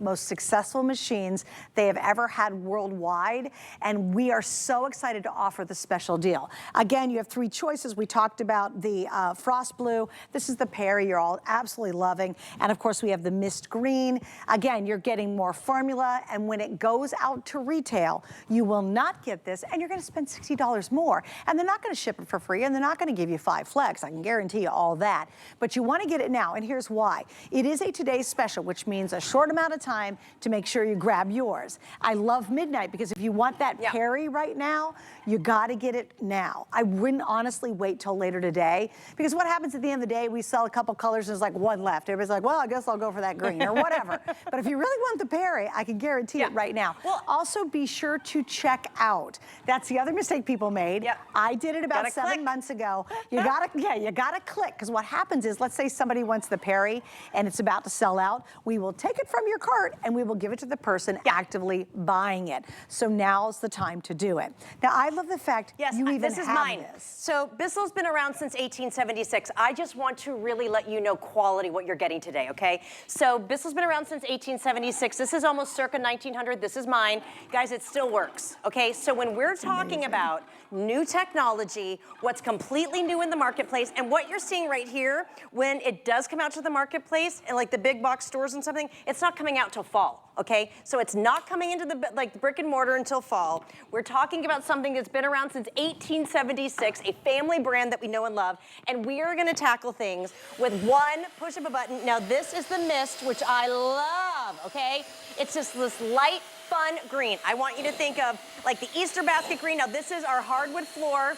[SPEAKER 1] most successful machines they have ever had worldwide, and we are so excited to offer the special deal. Again, you have 3 choices. We talked about the frost blue. This is the Perry you're all absolutely loving, and of course we have the mist green. Again, you're getting more formula, and when it goes out to retail, you will not get this, and you're gonna spend $60 more, and they're not gonna ship it for free, and they're not gonna give you 5 flex. I can guarantee you all that, but you wanna get it now, and here's why. It is a today's special, which means a short amount of time to make sure you grab yours. I love midnight because if you want that Perry right now, you gotta get it now. I wouldn't honestly wait till later today, because what happens at the end of the day, we sell a couple colors and there's like 1 left. Everybody's like, well, I guess I'll go for that green or whatever. But if you really want the Perry, I can guarantee it right now. Well, also be sure to check out. That's the other mistake people made. I did it about 7 months ago. You gotta, you gotta click, because what happens is, let's say somebody wants the Perry and it's about to sell out. We will take it from your cart and we will give it to the person actively buying it. So now's the time to do it. Now, I love the fact you even
[SPEAKER 2] this is
[SPEAKER 1] have
[SPEAKER 2] mine.
[SPEAKER 1] this.
[SPEAKER 2] So Bissell's been around since 1876. I just want to really let you know quality what you're getting today, okay? So Bissell's been around since 1876. This is almost circa 1900. This is mine. Guys, it still works, okay? So when we're talking about new technology, what's completely new in the marketplace, and what you're seeing right here, when it does come out to the marketplace, and like the big box stores and something, it's not coming out till fall, okay? So it's not coming into the brick and mortar until fall. We're talking about something that's been around since 1876, a family brand that we know and love, and we are gonna tackle things with one push of a button. Now this is the mist, which I love, okay? It's just this light, fun green. I want you to think of like the Easter basket green. Now this is our hardwood floor.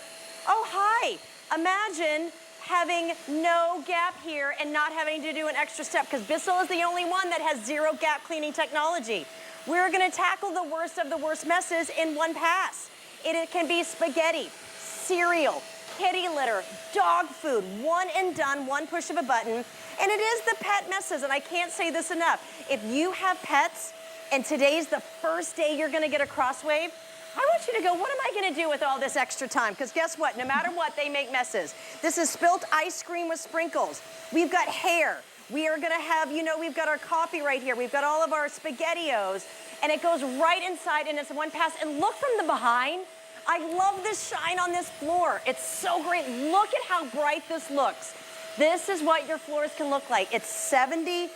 [SPEAKER 2] Oh, hi. Imagine having no gap here and not having to do an extra step, because Bissell is the only one that has 0 gap cleaning technology. We're gonna tackle the worst of the worst messes in one pass. It can be spaghetti, cereal, kitty litter, dog food, one and done, one push of a button. And it is the pet messes, and I can't say this enough. If you have pets, and today's the first day you're gonna get a crosswave, I want you to go, what am I gonna do with all this extra time? Because guess what, no matter what, they make messes. This is spilt ice cream with sprinkles. We've got hair. We are gonna have, you know, we've got our coffee right here. We've got all of our SpaghettiOs, and it goes right inside, and it's one pass. And look from the behind. I love this shine on this floor. It's so great. Look at how bright this looks. This is what your floors can look like. It's 75%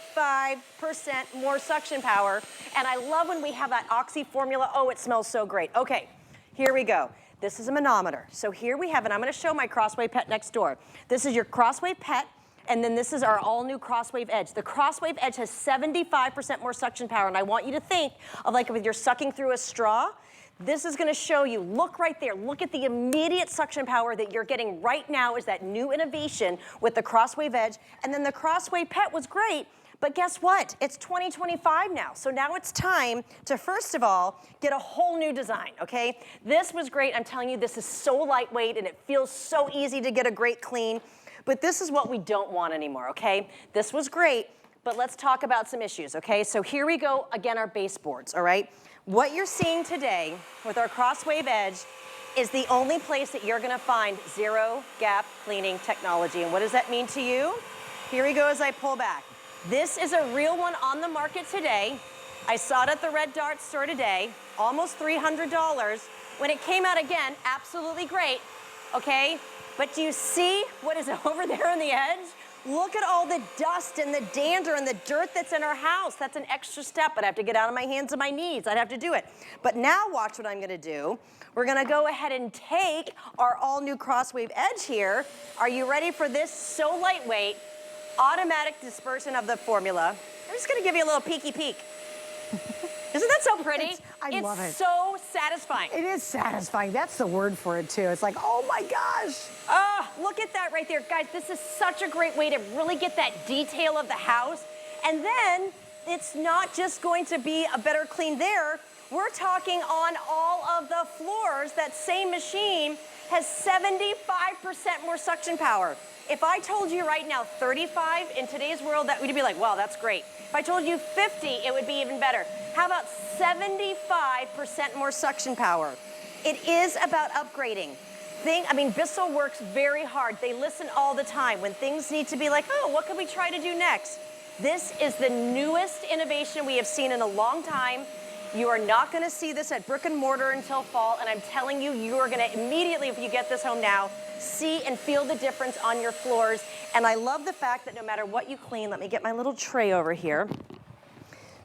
[SPEAKER 2] more suction power. And I love when we have that oxy formula. Oh, it smells so great. Okay, here we go. This is a manometer. So here we have, and I'm gonna show my Crosswave Pet next door. This is your Crosswave Pet, and then this is our all-new Crosswave Edge. The Crosswave Edge has 75% more suction power, and I want you to think of like if you're sucking through a straw. This is gonna show you, look right there, look at the immediate suction power that you're getting right now is that new innovation with the Crosswave Edge. And then the Crosswave Pet was great, but guess what? It's 2025 now. So now it's time to, first of all, get a whole new design, okay? This was great. I'm telling you, this is so lightweight and it feels so easy to get a great clean, but this is what we don't want anymore, okay? This was great, but let's talk about some issues, okay? So here we go, again, our baseboards, all right? What you're seeing today with our Crosswave Edge is the only place that you're gonna find 0 gap cleaning technology. And what does that mean to you? Here we go as I pull back. This is a real one on the market today. I saw it at the Red Dart store today, almost $300. When it came out again, absolutely great, okay? But do you see what is over there on the edge? Look at all the dust and the dander and the dirt that's in our house. That's an extra step. I'd have to get out on my hands and my knees. I'd have to do it. But now watch what I'm gonna do. We're gonna go ahead and take our all-new Crosswave Edge here. Are you ready for this? So lightweight, automatic dispersion of the formula. I'm just gonna give you a little peeky peek. Isn't that so pretty?
[SPEAKER 1] I love it.
[SPEAKER 2] It's so satisfying.
[SPEAKER 1] It is satisfying. That's the word for it too. It's like, oh my gosh.
[SPEAKER 2] Oh, look at that right there. Guys, this is such a great way to really get that detail of the house. And then it's not just going to be a better clean there. We're talking on all of the floors. That same machine has 75% more suction power. If I told you right now 35 in today's world, that would be like, wow, that's great. If I told you 50, it would be even better. How about 75% more suction power? It is about upgrading. Bissell works very hard. They listen all the time when things need to be like, oh, what can we try to do next? This is the newest innovation we have seen in a long time. You are not gonna see this at brick and mortar until fall, and I'm telling you, you are gonna immediately, if you get this home now, see and feel the difference on your floors. And I love the fact that no matter what you clean, let me get my little tray over here.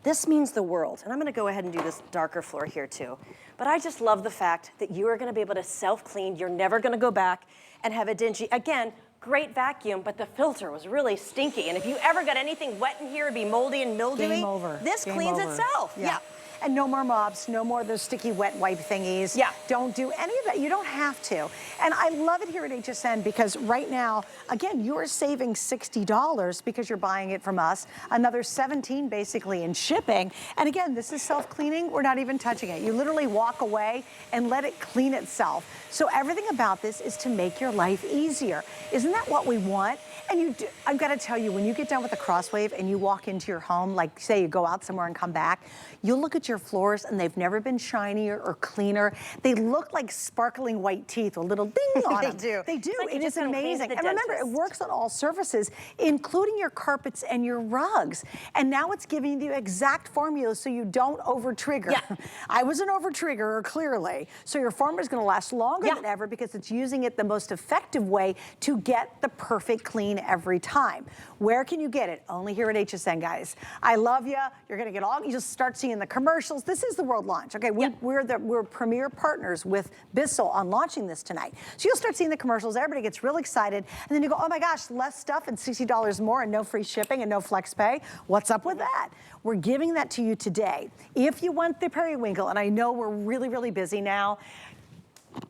[SPEAKER 2] This means the world. And I'm gonna go ahead and do this darker floor here too. But I just love the fact that you are gonna be able to self-clean. You're never gonna go back and have a dingy, again, great vacuum, but the filter was really stinky. And if you ever got anything wet in here, it'd be moldy and mildewy.
[SPEAKER 1] Game over.
[SPEAKER 2] This
[SPEAKER 1] Game
[SPEAKER 2] cleans
[SPEAKER 1] over.
[SPEAKER 2] itself. Yeah.
[SPEAKER 1] And no more mops, no more of those sticky wet wipe thingies.
[SPEAKER 2] Yeah.
[SPEAKER 1] Don't do any of that. You don't have to. And I love it here at HSN because right now, again, you're saving $60 because you're buying it from us. Another $17 basically in shipping. And again, this is self-cleaning. We're not even touching it. You literally walk away and let it clean itself. So everything about this is to make your life easier. Isn't that what we want? And I've got to tell you, when you get done with the Crosswave and you walk into your home, like say you go out somewhere and come back, you'll look at your floors and they've never been shinier or cleaner. They look like sparkling white teeth with a little ding on them.
[SPEAKER 2] They do.
[SPEAKER 1] They do.
[SPEAKER 2] Like
[SPEAKER 1] it is amazing. And remember, it works on all surfaces, including your carpets and your rugs. And now it's giving you the exact formula so you don't over-trigger.
[SPEAKER 2] Yeah.
[SPEAKER 1] I was an over-triggerer, clearly. So your formula is going to last longer than ever because it's using it the most effective way to get the perfect clean every time. Where can you get it? Only here at HSN, guys. I love you. You're going to get all, you just start seeing the commercials. This is the world launch, okay? We're premier partners with Bissell on launching this tonight. So you'll start seeing the commercials. Everybody gets really excited. And then you go, oh my gosh, less stuff and $60 more and no free shipping and no flex pay. What's up with that? We're giving that to you today. If you want the periwinkle, and I know we're really, really busy now,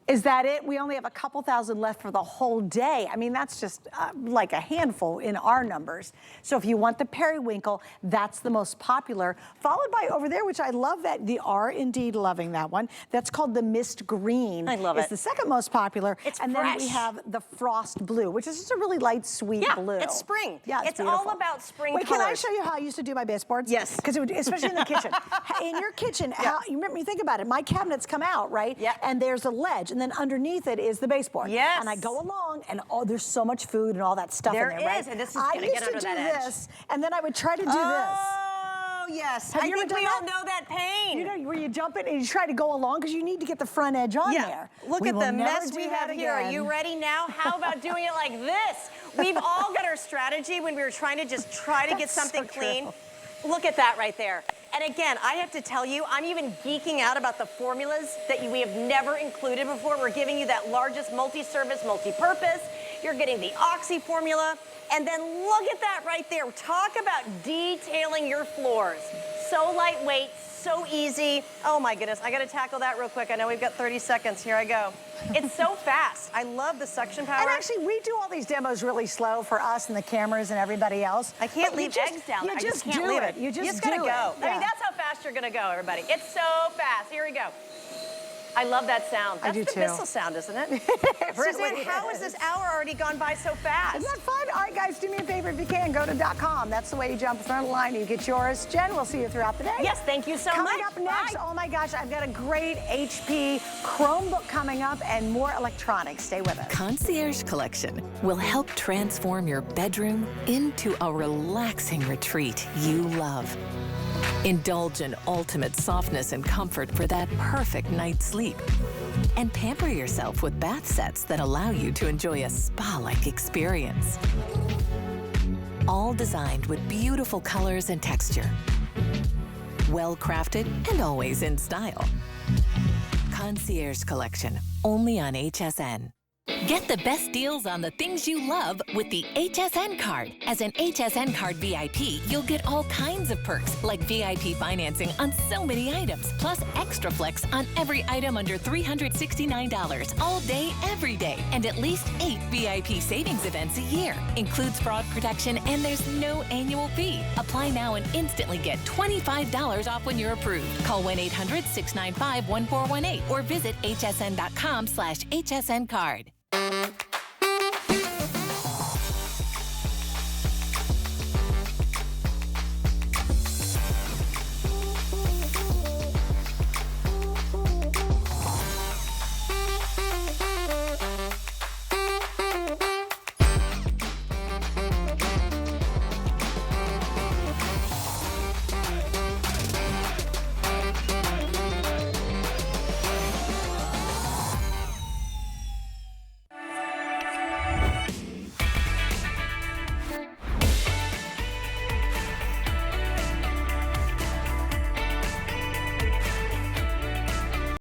[SPEAKER 1] is that it? We only have a couple thousand left for the whole day. I mean, that's just like a handful in our numbers. So if you want the periwinkle, that's the most popular. Followed by over there, which I love that, they are indeed loving that one. That's called the mist green.
[SPEAKER 2] I love it.
[SPEAKER 1] It's the second most popular.
[SPEAKER 2] It's
[SPEAKER 1] and
[SPEAKER 2] fresh.
[SPEAKER 1] then we have the frost blue, which is just a really light, sweet blue.
[SPEAKER 2] It's spring.
[SPEAKER 1] Yeah,
[SPEAKER 2] it's
[SPEAKER 1] beautiful.
[SPEAKER 2] all about spring
[SPEAKER 1] Wait,
[SPEAKER 2] colors.
[SPEAKER 1] can I show you how I used to do my baseboards?
[SPEAKER 2] Yes.
[SPEAKER 1] Because especially in the kitchen. In your kitchen, how, you remember, you think about it, my cabinets come out, right?
[SPEAKER 2] Yeah.
[SPEAKER 1] And there's a ledge, and then underneath it is the baseboard.
[SPEAKER 2] Yes.
[SPEAKER 1] And I go along, and there's so much food and all that stuff in there, right?
[SPEAKER 2] And this is gonna get under that edge.
[SPEAKER 1] I used to do this, and then I would try to do this.
[SPEAKER 2] Oh, yes. I think we all know that pain.
[SPEAKER 1] You know, where you jump in and you try to go along because you need to get the front edge on there.
[SPEAKER 2] Look at the mess we have here. Are you ready now? How about doing it like this? We've all got our strategy when we were trying to get something clean. Look at that right there. And again, I have to tell you, I'm even geeking out about the formulas that we have never included before. We're giving you that largest multi-service, multi-purpose. You're getting the Oxy formula. And then look at that right there. Talk about detailing your floors. So lightweight, so easy. Oh my goodness, I gotta tackle that real quick. I know we've got 30 seconds, here I go. It's so fast. I love the suction power.
[SPEAKER 1] And actually, we do all these demos really slow for us and the cameras and everybody else.
[SPEAKER 2] I can't leave eggs down there.
[SPEAKER 1] You just
[SPEAKER 2] can't
[SPEAKER 1] do
[SPEAKER 2] leave
[SPEAKER 1] it. You just
[SPEAKER 2] gotta
[SPEAKER 1] do
[SPEAKER 2] go.
[SPEAKER 1] it.
[SPEAKER 2] I mean, that's how fast you're gonna go, everybody. It's so fast. Here we go. I love that sound. That's the Bissell sound, isn't it? Suzanne, how has this hour already gone by so fast?
[SPEAKER 1] Isn't that fun? All right, guys, do me a favor if you can. Go to .com. That's the way you jump in front of the line and you get yours. Jen, we'll see you throughout the day.
[SPEAKER 2] Yes, thank you so much.
[SPEAKER 1] Coming up next, oh my gosh, I've got a great HP Chromebook coming up and more electronics. Stay with us.
[SPEAKER 3] Concierge Collection will help transform your bedroom into a relaxing retreat you love. Indulge in ultimate softness and comfort for that perfect night's sleep. And pamper yourself with bath sets that allow you to enjoy a spa-like experience. All designed with beautiful colors and texture. Well crafted and always in style. Concierge Collection, only on HSN. Get the best deals on the things you love with the HSN card. As an HSN card VIP, you'll get all kinds of perks, like VIP financing on so many items, plus extra flex on every item under $369 all day, every day, and at least 8 VIP savings events a year. Includes fraud protection, and there's no annual fee. Apply now and instantly get $25 off when you're approved. Call 1-800-695-1418 or visit hsn.com/HSN card.